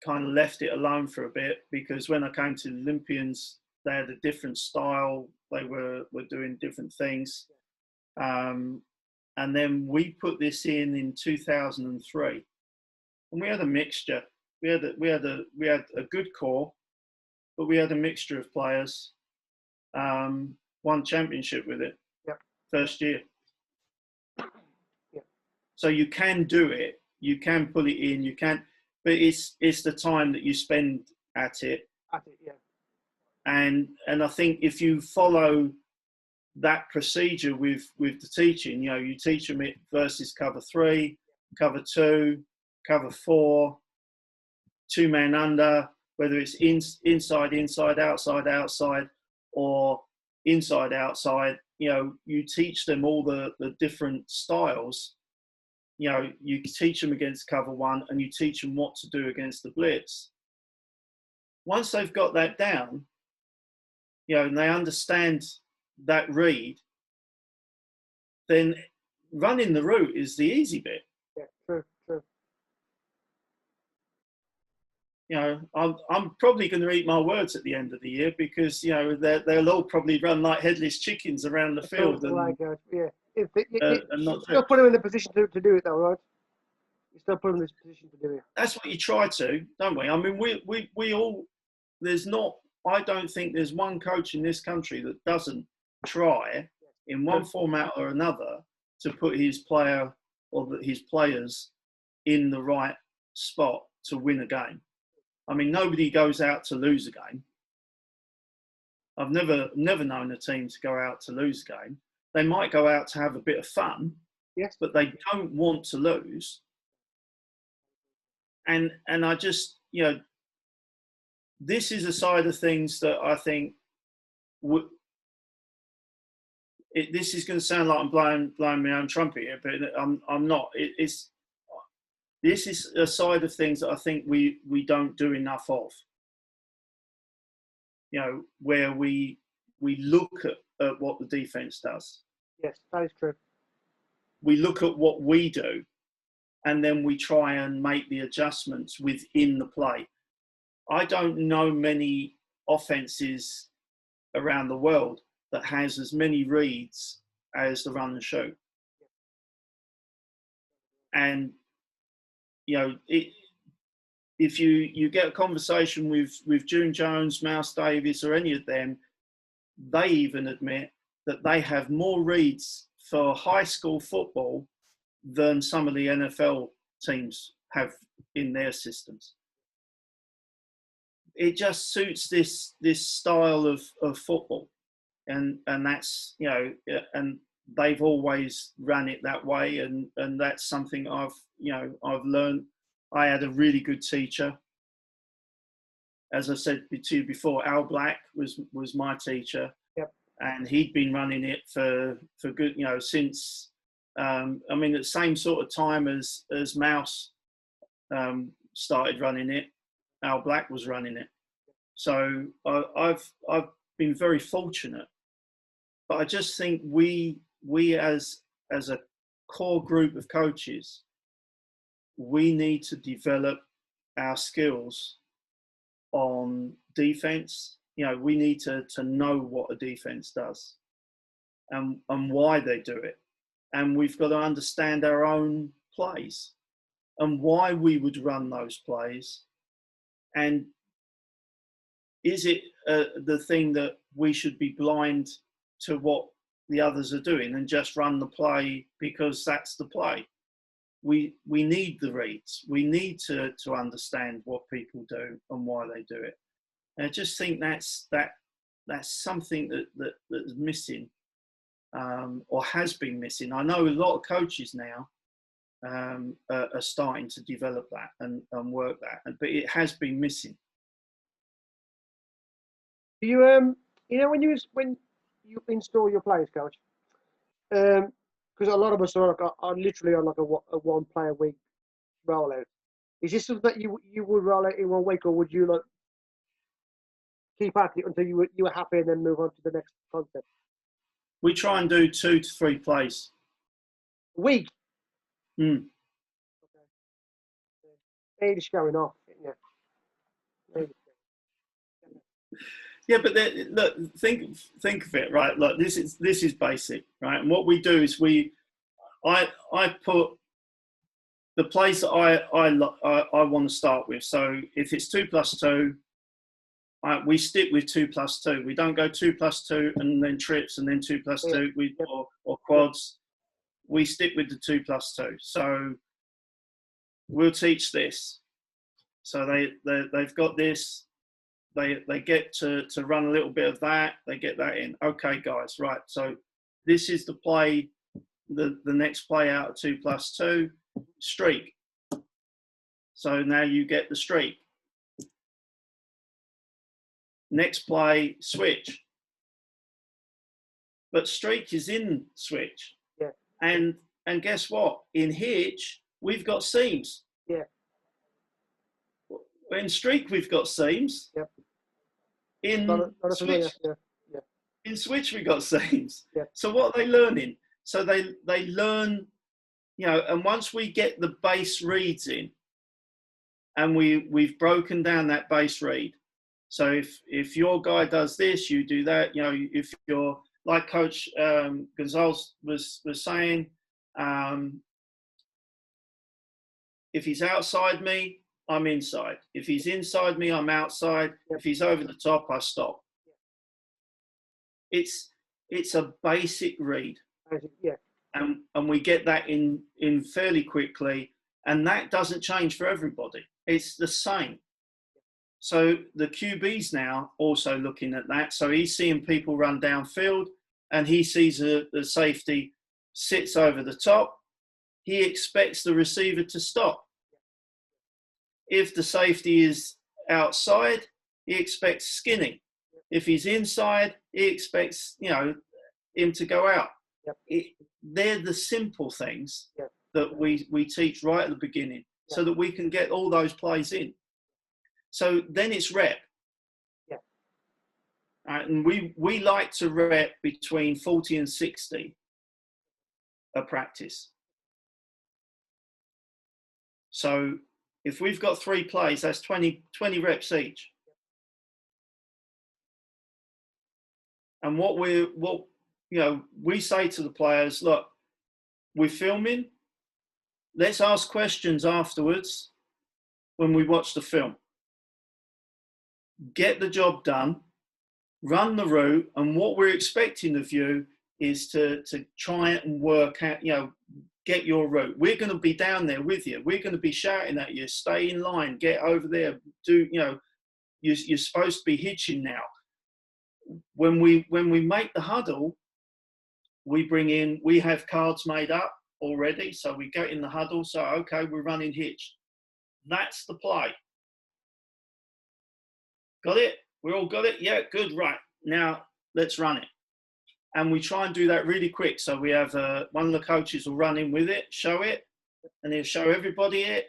kind of left it alone for a bit, because when I came to the Olympians, they had a different style. They were doing different things. And then we put this in 2003, and we had a mixture. We had a good core, but we had a mixture of players. Won championship with it. Yep. First year. Yep. So you can do it. You can pull it in. You can, but it's the time that you spend at it. At it, yeah. And I think if you follow that procedure with the teaching, you teach them it versus cover 3, cover 2, cover 4, 2-man under, whether it's inside, outside, or inside, outside. You teach them all the different styles. You teach them against cover 1, and you teach them what to do against the blitz. Once they've got that down, and they understand that read, then running the route is the easy bit. Yeah, true. I'm probably going to eat my words at the end of the year, because they'll all probably run like headless chickens around the field. Yeah. And not still put them in the position to do it, though, right? You still put them in this position to do it. That's what you try to, don't we? I mean, we all. I don't think there's one coach in this country that doesn't try, in one format or another, to put his player or his players in the right spot to win a game. I mean, nobody goes out to lose a game. I've never known a team to go out to lose a game. They might go out to have a bit of fun, yes, but they don't want to lose. And I just, this is a side of things that I think this is going to sound like I'm blowing my own trumpet here, but I'm not. This is a side of things that I think we don't do enough of. Where we look at what the defense does. Yes, that is true. We look at what we do, and then we try and make the adjustments within the play. I don't know many offenses around the world that has as many reads as the run and shoot. And if you get a conversation with June Jones, Mouse Davis, or any of them, they even admit that they have more reads for high school football than some of the NFL teams have in their systems. it just suits this style of football, and that's, you know, and they've always ran it that way, and that's something I've learned. I had a really good teacher. As I said to you before, Al Black was my teacher. Yep. And he'd been running it for good, you know, since I mean, at the same sort of time as Mouse started running it, Al Black was running it. So I've been very fortunate, but I just think we as a core group of coaches, we need to develop our skills on defense. You know, we need to know what a defense does and why they do it. And we've got to understand our own plays and why we would run those plays. And is it the thing that we should be blind to what the others are doing and just run the play because that's the play? We need the reads. We need to understand what people do and why they do it. And I just think that's something that is missing, or has been missing. I know a lot of coaches now are starting to develop that and work that, but it has been missing. Do you you know when you install your players, coach? Because a lot of us are literally on like a 1 player week rollout. Is this something that you would roll out in 1 week, or would you like keep at it until you were happy and then move on to the next concept? We try and do 2 to 3 plays a week. Mm. Okay. Age going off. Yeah. Yeah, but look, think of it, right? Look, this is basic, right? And what we do is I put the plays that I want to start with. So if it's 2 plus 2, we stick with 2 plus 2. We don't go 2 plus 2 and then trips and then 2 plus 2 or quads. We stick with the 2 plus 2. So we'll teach this. So they've got this. They get to run a little bit of that. They get that in. Okay, guys, right. So this is the play, the next play out of 2 plus 2, streak. So now you get the streak. Next play, switch. But streak is in switch. Yeah. And guess what? In Hitch, we've got seams. Yeah. In streak, we've got seams. Yep. In switch, yeah. In switch, we've got seams. Yeah. So what are they learning? So they learn, you know, and once we get the base reads in, and we've broken down that base read. So if your guy does this, you do that. You know, if you're like Coach Gonzalez was saying, if he's outside me, I'm inside. If he's inside me, I'm outside. If he's over the top, I stop. It's a basic read. Yeah. And we get that in fairly quickly, and that doesn't change for everybody. It's the same. So the QB's now also looking at that. So he's seeing people run downfield, and he sees the safety sits over the top. He expects the receiver to stop. If the safety is outside, he expects skinny. If he's inside, he expects, you know, him to go out. Yep. They're the simple things that we teach right at the beginning, so that we can get all those plays in. So then it's rep. Yeah. And we like to rep between 40 and 60 a practice. So if we've got 3 plays, that's 20 reps each. And what we say to the players, look, we're filming. Let's ask questions afterwards when we watch the film. Get the job done, run the route, and what we're expecting of you is to try and work out, you know, get your route. We're going to be down there with you. We're going to be shouting at you, stay in line, get over there, do, you know, you're supposed to be hitching now. When we make the huddle, we have cards made up already, so we get in the huddle. So okay, we're running hitch. That's the play. Got it? We all got it? Yeah, good. Right, now let's run it. And we try and do that really quick. So we have one of the coaches will run in with it, show it, and he'll show everybody it.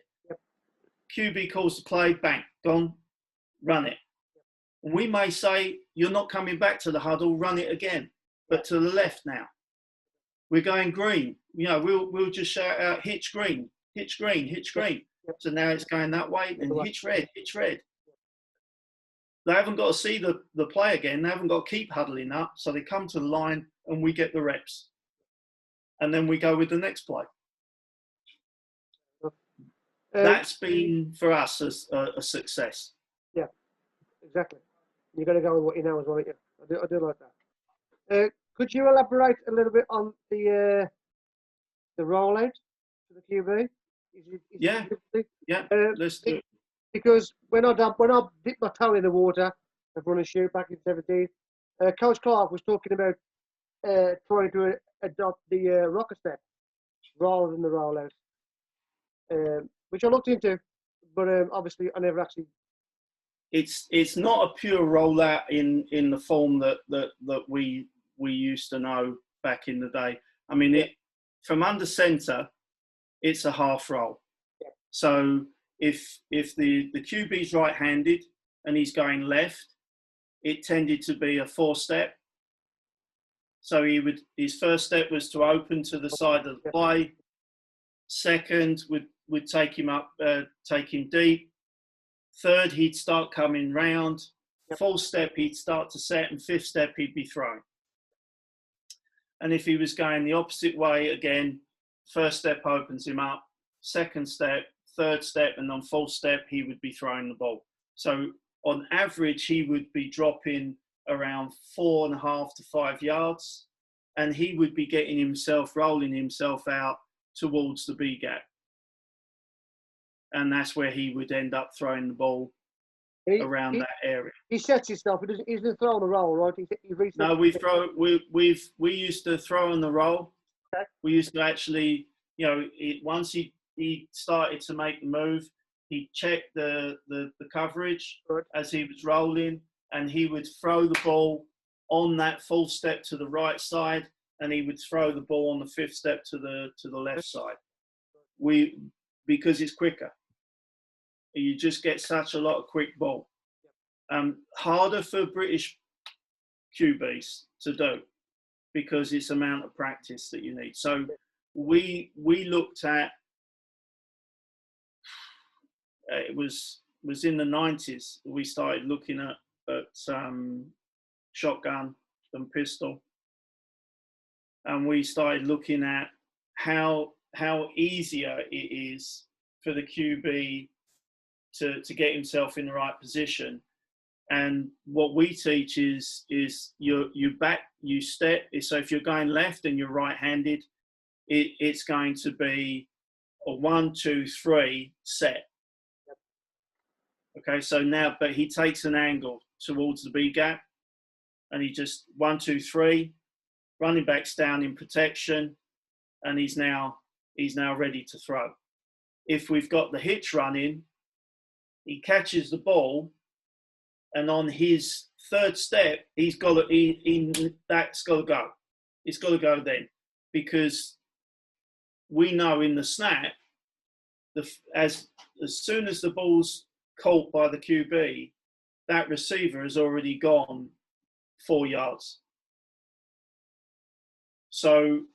QB calls the play, bang, gone, run it. And we may say, you're not coming back to the huddle, run it again, but to the left now. We're going green. You know, we'll just shout out, hitch green, hitch green, hitch green. So now it's going that way, and hitch red, hitch red. They haven't got to see the play again. They haven't got to keep huddling up. So they come to the line and we get the reps. And then we go with the next play. That's been, for us, a success. Yeah, exactly. You've got to go with what you know as well, I do like that. Could you elaborate a little bit on the rollout for the QB? Yeah, let's do it. Because when I dipped my toe in the water of running shoot back in 17, Coach Clark was talking about trying to adopt the rocker step rather than the rollout, which I looked into, but obviously I never actually. It's not a pure rollout in the form that we used to know back in the day. I mean, from under center, it's a half roll. Yeah. So if the QB's right-handed and he's going left, it tended to be a 4-step. So his first step was to open to the side of the play. Second would take him up, take him deep. Third, he'd start coming round. Fourth step, he'd start to set, and fifth step, he'd be thrown. And if he was going the opposite way, again, first step opens him up. Second step, third step, and on fourth step, he would be throwing the ball. So on average, he would be dropping around 4.5 to 5 yards, and he would be rolling himself out towards the B gap. And that's where he would end up throwing the ball around that area. He sets himself. He doesn't throw on the roll, right? No, we used to throw on the roll. Okay. We used to actually, once he started to make the move, he'd check the coverage as he was rolling, and he would throw the ball on that full step to the right side, and he would throw the ball on the fifth step to the left side. Because it's quicker. You just get such a lot of quick ball. Harder for British QBs to do because it's amount of practice that you need. So we looked at, it was in the 90s, we started looking at shotgun and pistol. And we started looking at how easier it is for the QB to get himself in the right position. And what we teach is you step. So if you're going left and you're right-handed, it's going to be a 1, 2, 3 set. Okay, so now, but he takes an angle towards the B gap, and he just 1, 2, 3, running back's down in protection, and he's now ready to throw. If we've got the hitch running, he catches the ball, and on his third step, that's got to go. It's got to go then, because we know in the snap, as soon as the ball's caught by the QB, that receiver has already gone 4 yards. So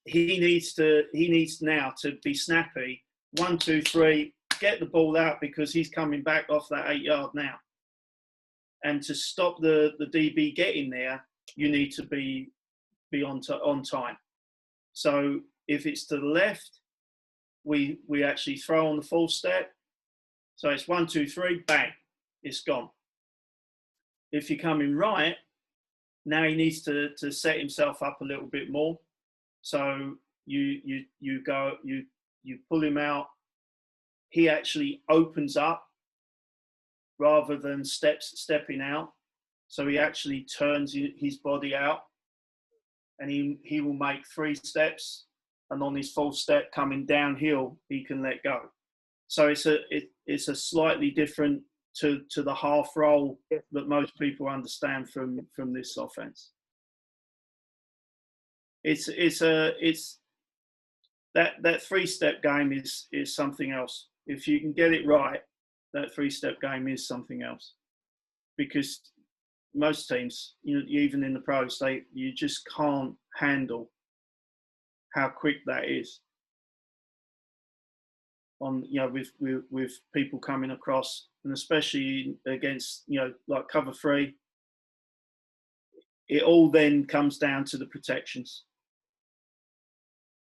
he needs now to be snappy. 1, 2, 3, get the ball out, because he's coming back off that 8 yard now. And to stop the DB getting there, you need to be on time. So if it's to the left, we actually throw on the full step. So it's 1, 2, 3, bang, it's gone. If you're coming right, now he needs to set himself up a little bit more. So you pull him out. He actually opens up rather than stepping out. So he actually turns his body out, and he will make 3 steps, and on his 4th step coming downhill, he can let go. So it's a slightly different to the half roll that most people understand from this offense. It's that 3-step game is something else. If you can get it right, that 3-step game is something else, because most teams, even in the pros, you just can't handle how quick that is. On with people coming across, and especially against like cover 3, it all then comes down to the protections.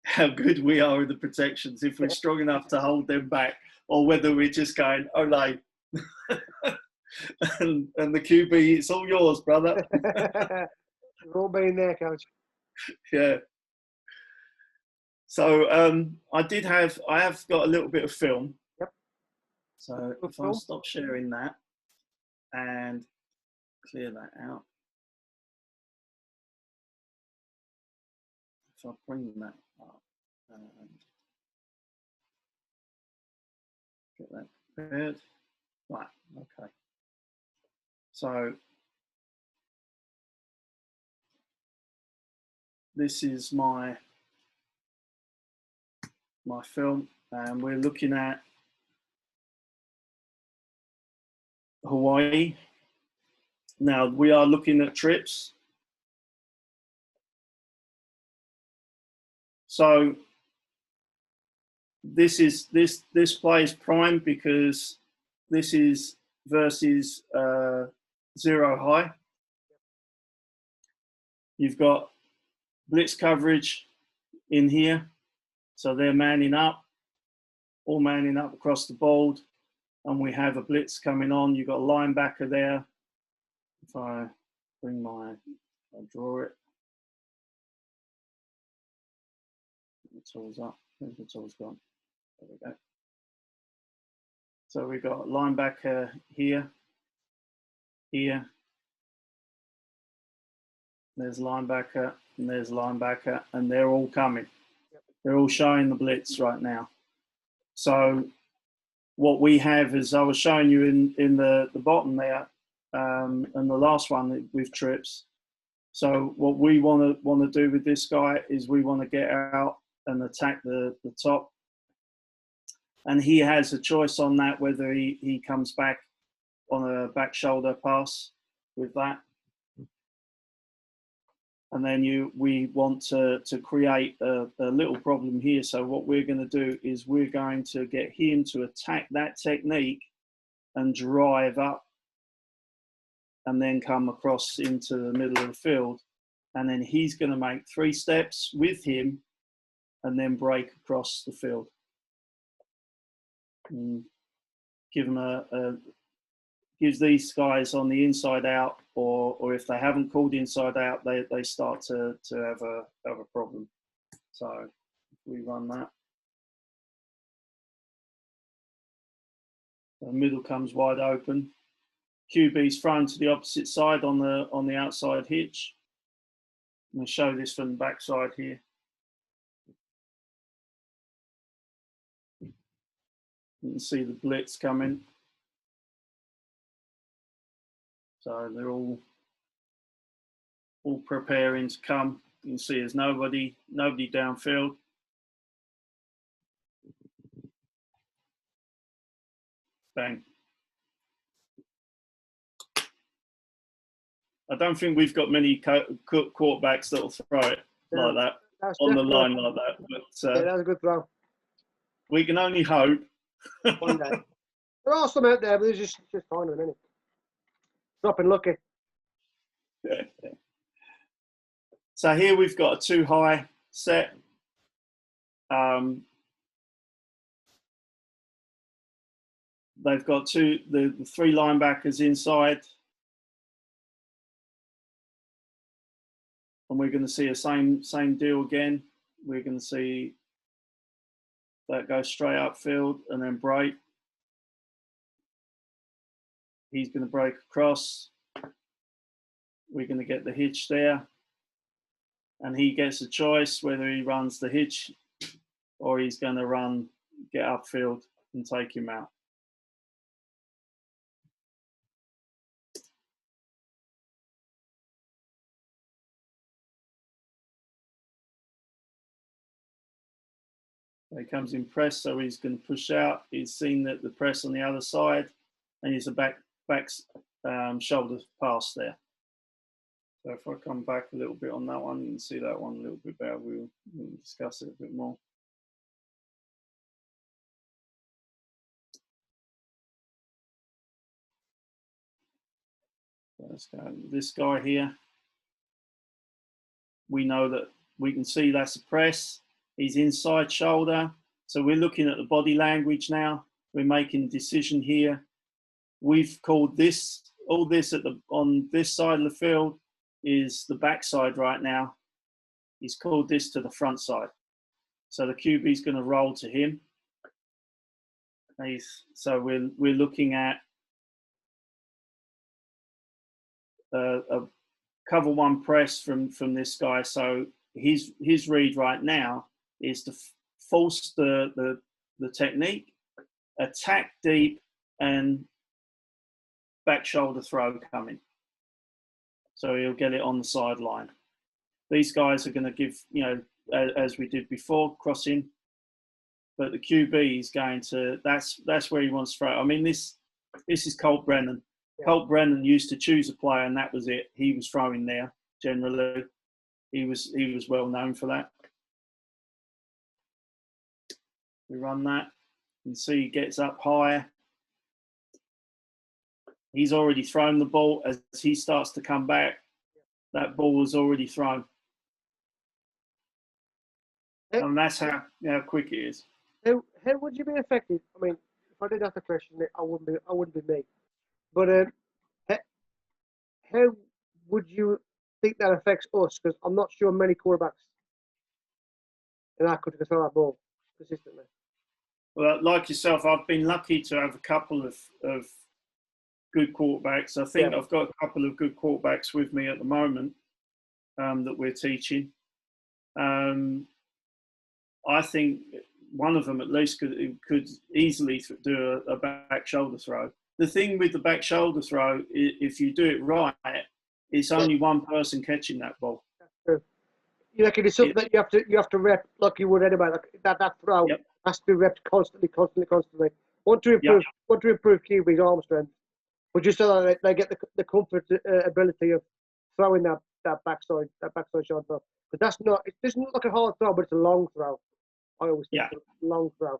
How good we are with the protections, if we're strong enough to hold them back, or whether we're just going, "Ole," and the QB, it's all yours, brother. We've all been there, coach. Yeah. So I have got a little bit of film. Yep. So if I stop sharing that and clear that out, if I bring that up and get that prepared. Right, okay. So this is my film, and we're looking at Hawaii. Now we are looking at trips. So this play is prime because this is versus 0 high. You've got blitz coverage in here, so they're manning up, all manning up across the board, and we have a blitz coming on. You've got a linebacker there. If I bring I'll draw it. The tool's up. Where's the tool's gone? There we go. So we've got linebacker here. There's linebacker, and there's linebacker, and they're all coming. They're all showing the blitz right now. So what we have is, I was showing you in the bottom there, and the last one with trips. So what we want to do with this guy is we want to get out and attack the top. And he has a choice on that, whether he comes back on a back shoulder pass with that. And then we want to create a little problem here. So what we're going to do is we're going to get him to attack that technique and drive up and then come across into the middle of the field. And then he's going to make 3 steps with him and then break across the field. And give him gives these guys on the inside out, or if they haven't called inside out, they start to have a problem. So if we run that, the middle comes wide open. QB's thrown to the opposite side on the outside hitch. I'm going to show this from the backside here. You can see the blitz coming. So they're all preparing to come. You can see there's nobody downfield. Bang. I don't think we've got many quarterbacks that'll throw it like that on the line like that. But yeah, that's a good throw. We can only hope. One day. There are some out there, but there's just finding them, innit? Dropping lucky. Yeah. So here we've got a 2 high set. They've got the 3 linebackers inside. And we're going to see a same deal again. We're going to see that go straight upfield and then break. he's going to break across. We're going to get the hitch there. And he gets a choice whether he runs the hitch or he's going to get upfield and take him out. He comes in press, so he's going to push out. He's seen that the press on the other side, and he's a back shoulder pass there. So if I come back a little bit on that one, you can see that one a little bit better. We'll discuss it a bit more. So let's go. This guy here, we know that we can see that's a press. He's inside shoulder. So we're looking at the body language now. We're making a decision here. We've called this, all this on this side of the field is the backside right now. He's called this to the front side. So the QB is going to roll to him. So we're looking at a cover one press from this guy. So his read right now is to force the technique, attack deep, and back shoulder throw coming. So he'll get it on the sideline. These guys are going to give, as we did before, crossing. But the QB is going to, that's where he wants to throw. I mean, this is Colt Brennan. Yeah. Colt Brennan used to choose a player, and that was it. He was throwing there, generally. He was well known for that. We run that. You can see he gets up high. He's already thrown the ball. As he starts to come back, that ball was already thrown. And that's how quick it is. How would you be affected? I mean, if I did ask the question, I wouldn't be me. But how would you think that affects us? Because I'm not sure many quarterbacks in our country can throw that ball consistently. Well, like yourself, I've been lucky to have a couple of good quarterbacks. I think I've got a couple of good quarterbacks with me at the moment that we're teaching. I think one of them at least could easily do a back shoulder throw. The thing with the back shoulder throw, if you do it right, it's only one person catching that ball. That's true. You reckon it's something that you have to rep like you would anyway. Like that throw has to be repped constantly. Want to improve QB's arm strength, but just so that they get the comfort ability of throwing that backside shot throw. But that's not. It doesn't look like a hard throw, but it's a long throw. I always think it's a long throw.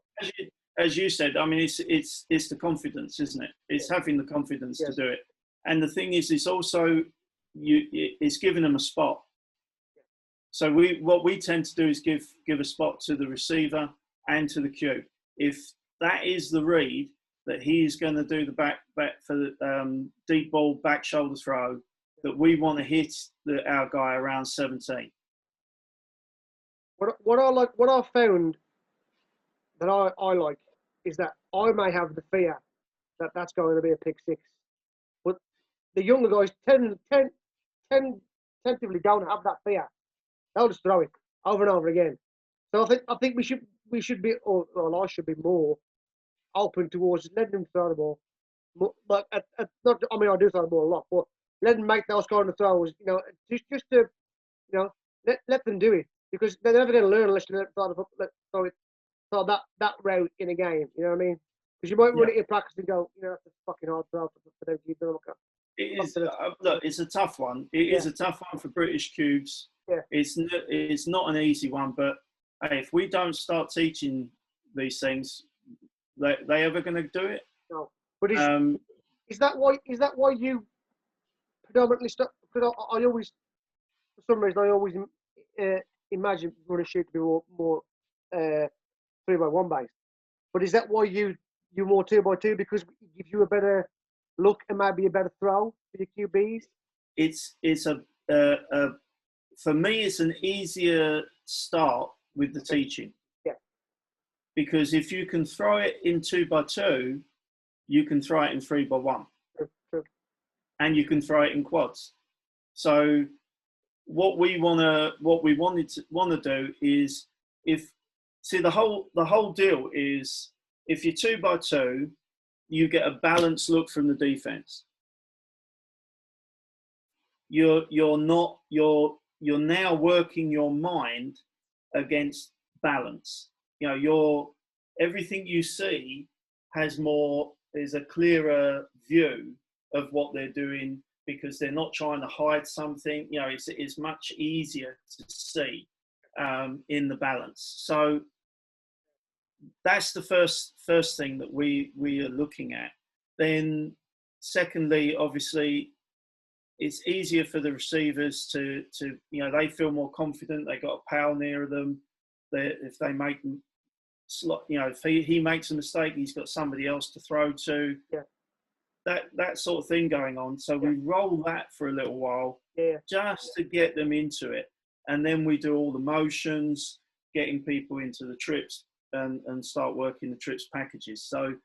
As you said, I mean, it's the confidence, isn't it? It's having the confidence to do it. And the thing is, it's also it's giving them a spot. So what we tend to do is give a spot to the receiver and to the Q. If that is the read that he is going to do the back for the deep ball back shoulder throw, that we want to hit our guy around 17. What I found that I like is that I may have the fear that that's going to be a pick six, but the younger guys tentatively don't have that fear. They'll just throw it over and over again. So I think we should be, or I should be more open towards letting them throw the ball. But not, I mean, I do throw the ball a lot, but let them make those kind of throws. Just to let them do it, because they're never going to learn unless you throw that route in a game. You know what I mean? Because you might run it in practice and go, that's a fucking hard throw for them to do. It is. Look, it's a tough one. It is a tough one for British cubes. Yeah. It's not an easy one, but hey, if we don't start teaching these things, they ever going to do it? No. But is that why you predominantly start? Because I always, for some reason, I always imagine running shoot to be more 3x1 based. But is that why you're more 2x2, because it gives you a better look and maybe a better throw for your QBs? It's for me, it's an easier start with the teaching. Yeah. Because if you can throw it in 2x2, you can throw it in 3x1. and you can throw it in quads. So what we wanted to do is, the whole deal is, if you're 2x2, you get a balanced look from the defense. You're now working your mind against balance. You know, everything you see is a clearer view of what they're doing, because they're not trying to hide something. You know, it's much easier to see in the balance. So that's the first thing that we are looking at. Then secondly, obviously, it's easier for the receivers to you know, they feel more confident. They got a pal near them. If they make, you know, if he makes a mistake, he's got somebody else to throw to. Yeah. That sort of thing going on. So we roll that for a little while, just to get them into it, and then we do all the motions, getting people into the trips, and start working the trips packages. So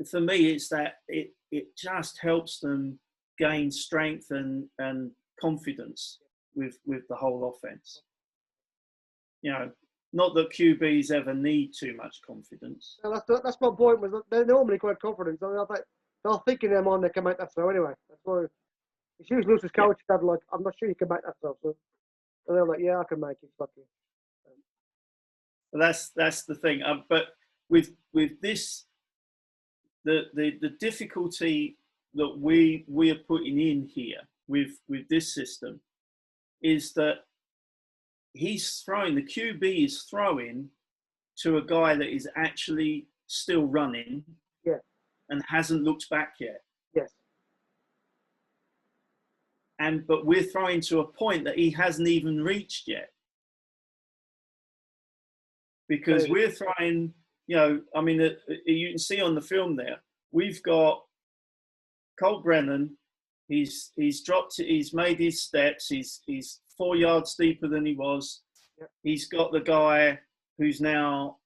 for me, it's that it just helps them gain strength and confidence with the whole offense. You know, not that QBs ever need too much confidence. No, that's my point. Was they're normally quite confident. So they're thinking in their mind they can make that throw anyway. That's why it's usually Lewis's coach that like, I'm not sure you can make that throw. So they're like, yeah, I can make it. Fuck you. Well, that's the thing. But with this, the difficulty that we are putting in here with this system is that the QB is throwing to a guy that is actually still running, and hasn't looked back yet. Yes. But we're throwing to a point that he hasn't even reached yet. Because we're throwing, you know, I mean, you can see on the film there, we've got Colt Brennan. He's made his steps. He's 4 yards deeper than he was. Yep. He's got the guy who's now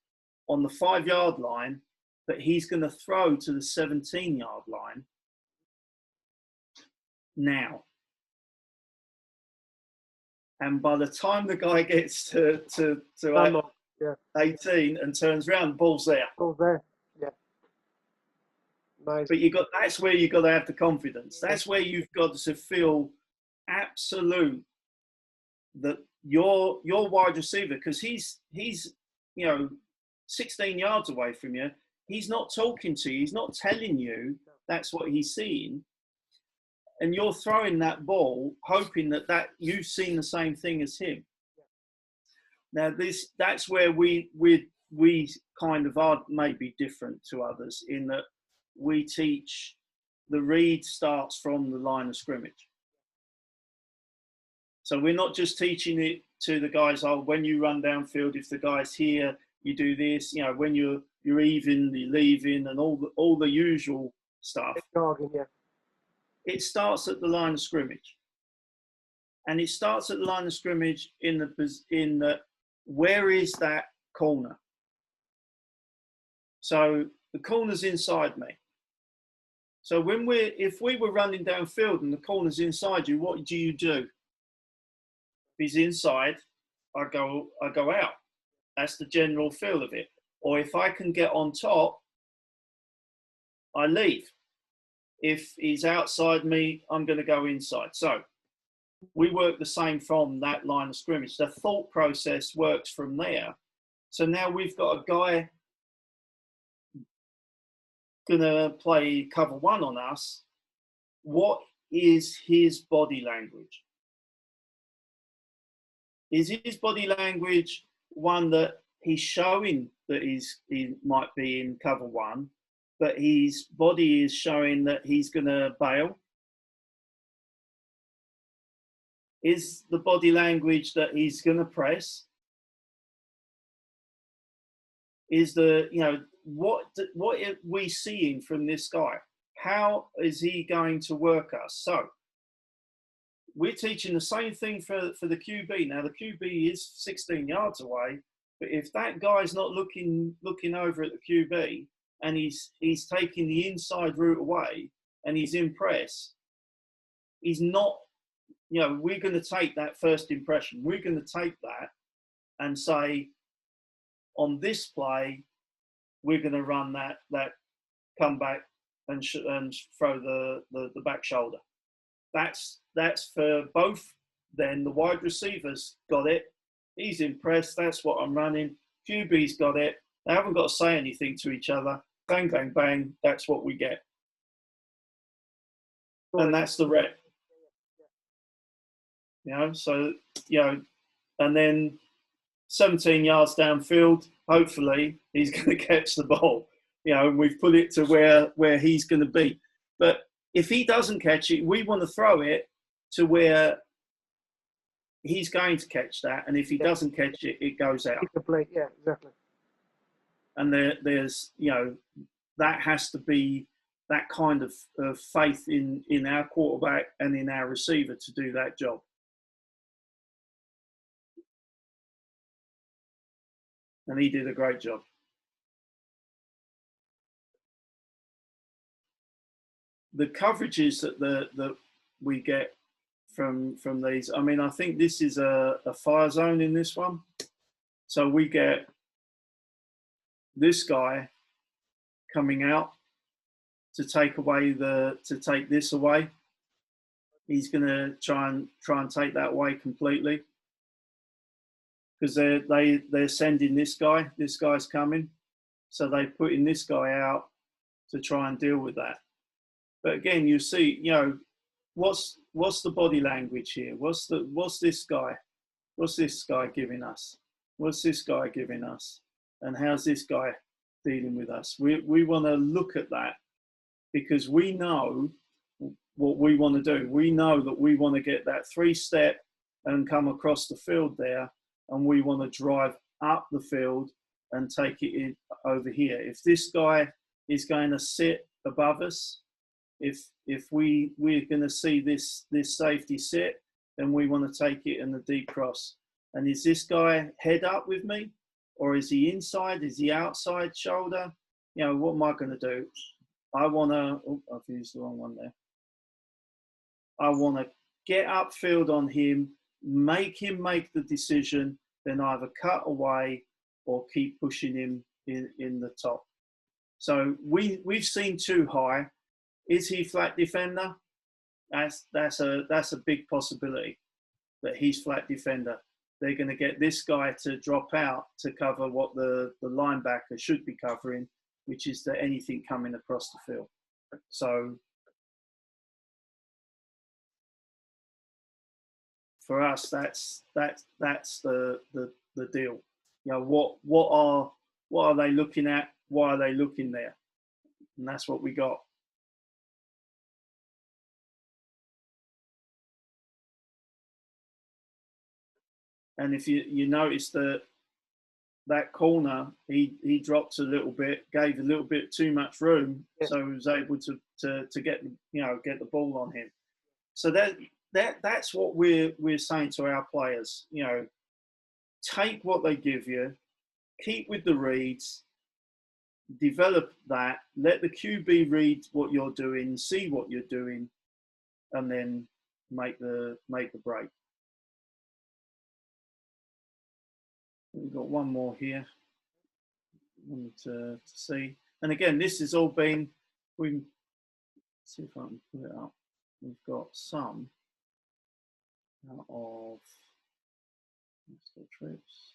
on the 5-yard line, but he's going to throw to the 17-yard line now. And by the time the guy gets to 18 and turns around, the ball's there. Ball's there. Yeah. Nice. But that's where you've got to have the confidence. That's where you've got to feel absolute that your wide receiver, because he's you know, 16 yards away from you. He's not talking to you. He's not telling you that's what he's seeing. And you're throwing that ball, hoping that you've seen the same thing as him. Now, that's where we kind of are maybe different to others, in that we teach the read starts from the line of scrimmage. So we're not just teaching it to the guys, oh, when you run downfield, if the guy's here, you do this, you know, when you're even, you're leaving, and all the usual stuff. It starts at the line of scrimmage. And it starts at the line of scrimmage in the where is that corner? So the corner's inside me. So if we were running downfield and the corner's inside you, what do you do? If he's inside, I go out. That's the general feel of it. Or if I can get on top, I leave. If he's outside me, I'm going to go inside. So we work the same from that line of scrimmage. The thought process works from there. So now we've got a guy going to play cover one on us. What is his body language? Is his body language one that he's showing that he might be in cover one, but his body is showing that he's going to bail? Is the body language that he's going to press? Is what are we seeing from this guy? How is he going to work us? So we're teaching the same thing for the QB. Now the QB is 16 yards away, but if that guy's not looking over at the QB and he's taking the inside route away, and he's in press, he's not, you know, we're going to take that first impression. We're going to take that and say, on this play, we're going to run that come back and throw the back shoulder. That's for both. Then the wide receivers got it. He's impressed. That's what I'm running. QB's got it. They haven't got to say anything to each other. Bang, bang, bang. That's what we get. And that's the rep. You know, so, you know, and then 17 yards downfield, hopefully he's going to catch the ball. You know, and we've put it to where he's going to be. But if he doesn't catch it, we want to throw it to where he's going to catch that. And if he doesn't catch it, it goes out. Yeah, exactly. And there's, you know, that has to be that kind of faith in our quarterback and in our receiver to do that job. And he did a great job. The coverages that we get from these, I mean, I think this is a fire zone in this one. So we get this guy coming out to take this away. He's going to try and take that away completely, because they're sending this guy. This guy's coming, so they're putting this guy out to try and deal with that. But again, you see, you know, what's the body language here? What's this guy giving us? What's this guy giving us? And how's this guy dealing with us? We want to look at that, because we know what we want to do. We know that we want to get that 3-step and come across the field there, and we want to drive up the field and take it in over here. If this guy is going to sit above us, if we're going to see this safety sit, then we want to take it in the deep cross. And is this guy head up with me, or is he inside? Is he outside shoulder? You know, what am I going to do? I want to. Oh, I've used the wrong one there. I want to get upfield on him, make him make the decision, then either cut away or keep pushing him in the top. So we've seen too high. Is he flat defender? That's a big possibility that he's flat defender. They're going to get this guy to drop out to cover what the linebacker should be covering, which is anything coming across the field. So for us, that's the deal. You know, what are they looking at? Why are they looking there? And that's what we got. And if you notice that corner, he dropped a little bit, gave a little bit too much room, so he was able to get the ball on him. So that's what we're saying to our players. You know, take what they give you, keep with the reads, develop that, let the QB read what you're doing, see what you're doing, and then make the break. We've got one more here. To see. And again, this has all been, we see if I can put it up. We've got some out of trips.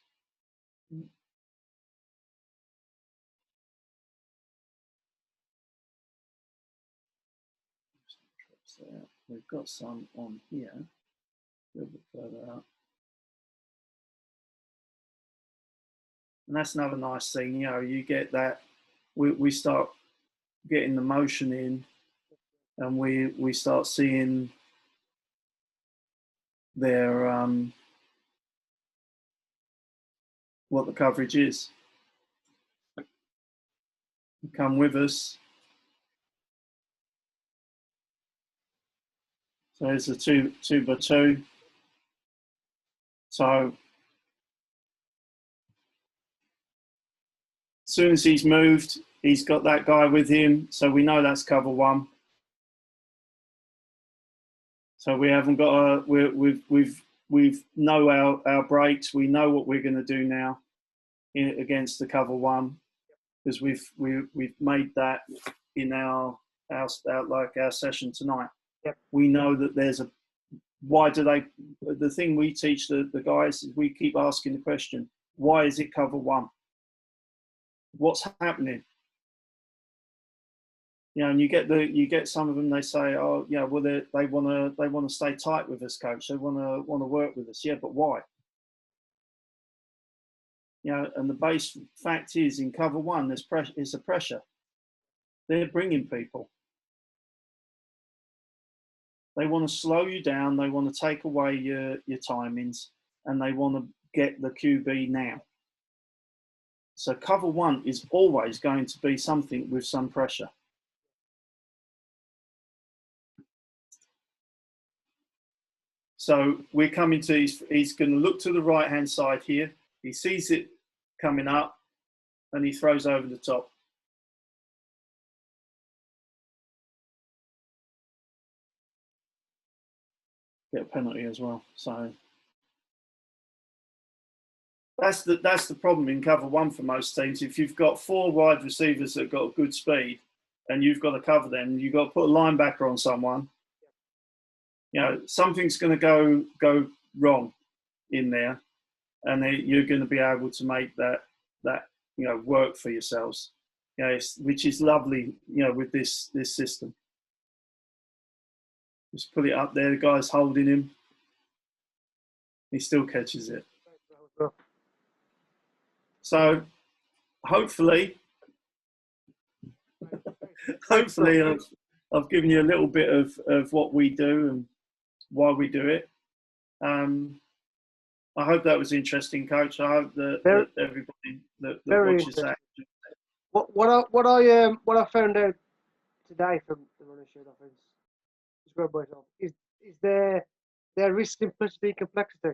We've got some on here, a little bit further up. And that's another nice thing, you know, you get that, we start getting the motion in, and we start seeing their, what the coverage is. Come with us. So there's a 2x2. So as soon as he's moved, he's got that guy with him. So we know that's cover one. So we haven't got we've know our breaks. We know what we're going to do now against the cover one, because we've made that in our session tonight. Yep. We know that there's a, why do they, the thing we teach the guys is we keep asking the question, why is it cover one? What's happening? You know, and you get some of them, they say, oh yeah, well they want to stay tight with us, coach. They want to work with us. Yeah, but why? You know, and the base fact is, in cover one, there's pressure. It's a pressure. They're bringing people. They want to slow you down. They want to take away your timings, and they want to get the QB now. So cover one is always going to be something with some pressure. So we're coming to, he's going to look to the right-hand side here. He sees it coming up, and he throws over the top. Get a penalty as well. So that's the problem in cover one for most teams. If you've got 4 wide receivers that got good speed, and you've got to cover them, you've got to put a linebacker on someone. You know, something's going to go wrong in there, and you're going to be able to make that work for yourselves. You know, which is lovely. You know, with this system. Just put it up there. The guy's holding him. He still catches it. So hopefully I've given you a little bit of what we do and why we do it. I hope that was interesting, Coach. I hope that everybody that watches that. What I found out today from the running shoot offense is their risk, simplicity, complexity.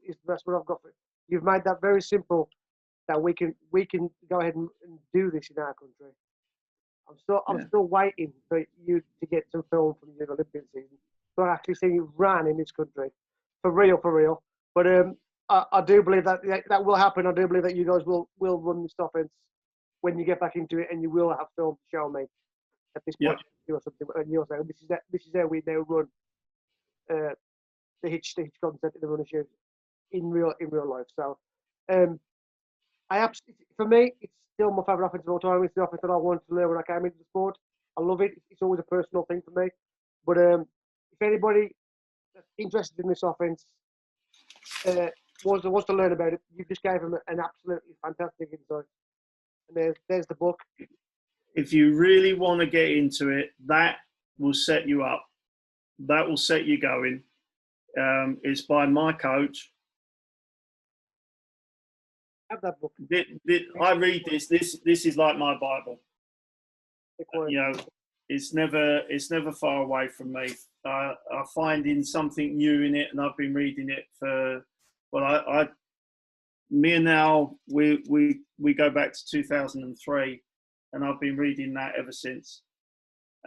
Is that's what I've got for it. You've made that very simple that we can go ahead and do this in our country. I'm still waiting for you to get some film from the Olympic season, so I actually see you run in this country for real. But I do believe that will happen. I do believe that you guys will run this offense when you get back into it, and you will have film to show me at this point or something. And you'll say, this is how we now run the hitch concept in the running shoes in real life. So for me, it's still my favourite offense of all time. It's the offense that I wanted to learn when I came into the sport. I love it. It's always a personal thing for me. But if anybody that's interested in this offense wants to learn about it, you just gave them an absolutely fantastic insight. And there's the book. If you really want to get into it, that will set you up. That will set you going. It's by my coach. Have that book. I read this. This is like my Bible. You know, it's never far away from me. I finding something new in it, and I've been reading it for. Well, me and Al, we go back to 2003, and I've been reading that ever since.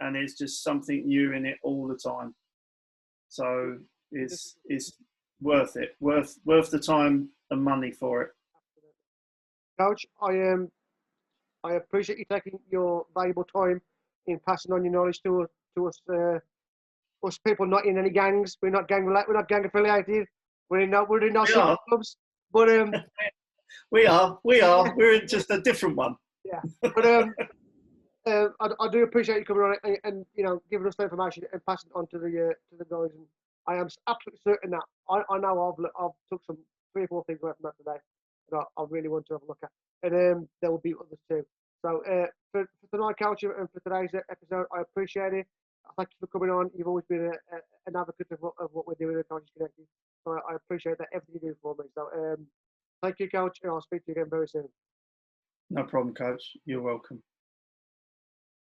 And it's just something new in it all the time. So it's worth it, worth the time and money for it. Coach, I appreciate you taking your valuable time in passing on your knowledge to us people not in any gangs. We're not gang affiliated. We're in no secret clubs. But we are. We're in just a different one. Yeah. But I do appreciate you coming on and giving us the information and passing it on to the guys. And I am absolutely certain that I know I've took some 3 or 4 things away from that today that I really want to have a look at, and there will be others too. So for tonight, Coach, and for today's episode, I appreciate it. Thank you for coming on. You've always been an advocate of what we're doing at Coaches Connected. So I appreciate that everything you do for me. So thank you, Coach, and I'll speak to you again very soon. No problem, Coach. You're welcome.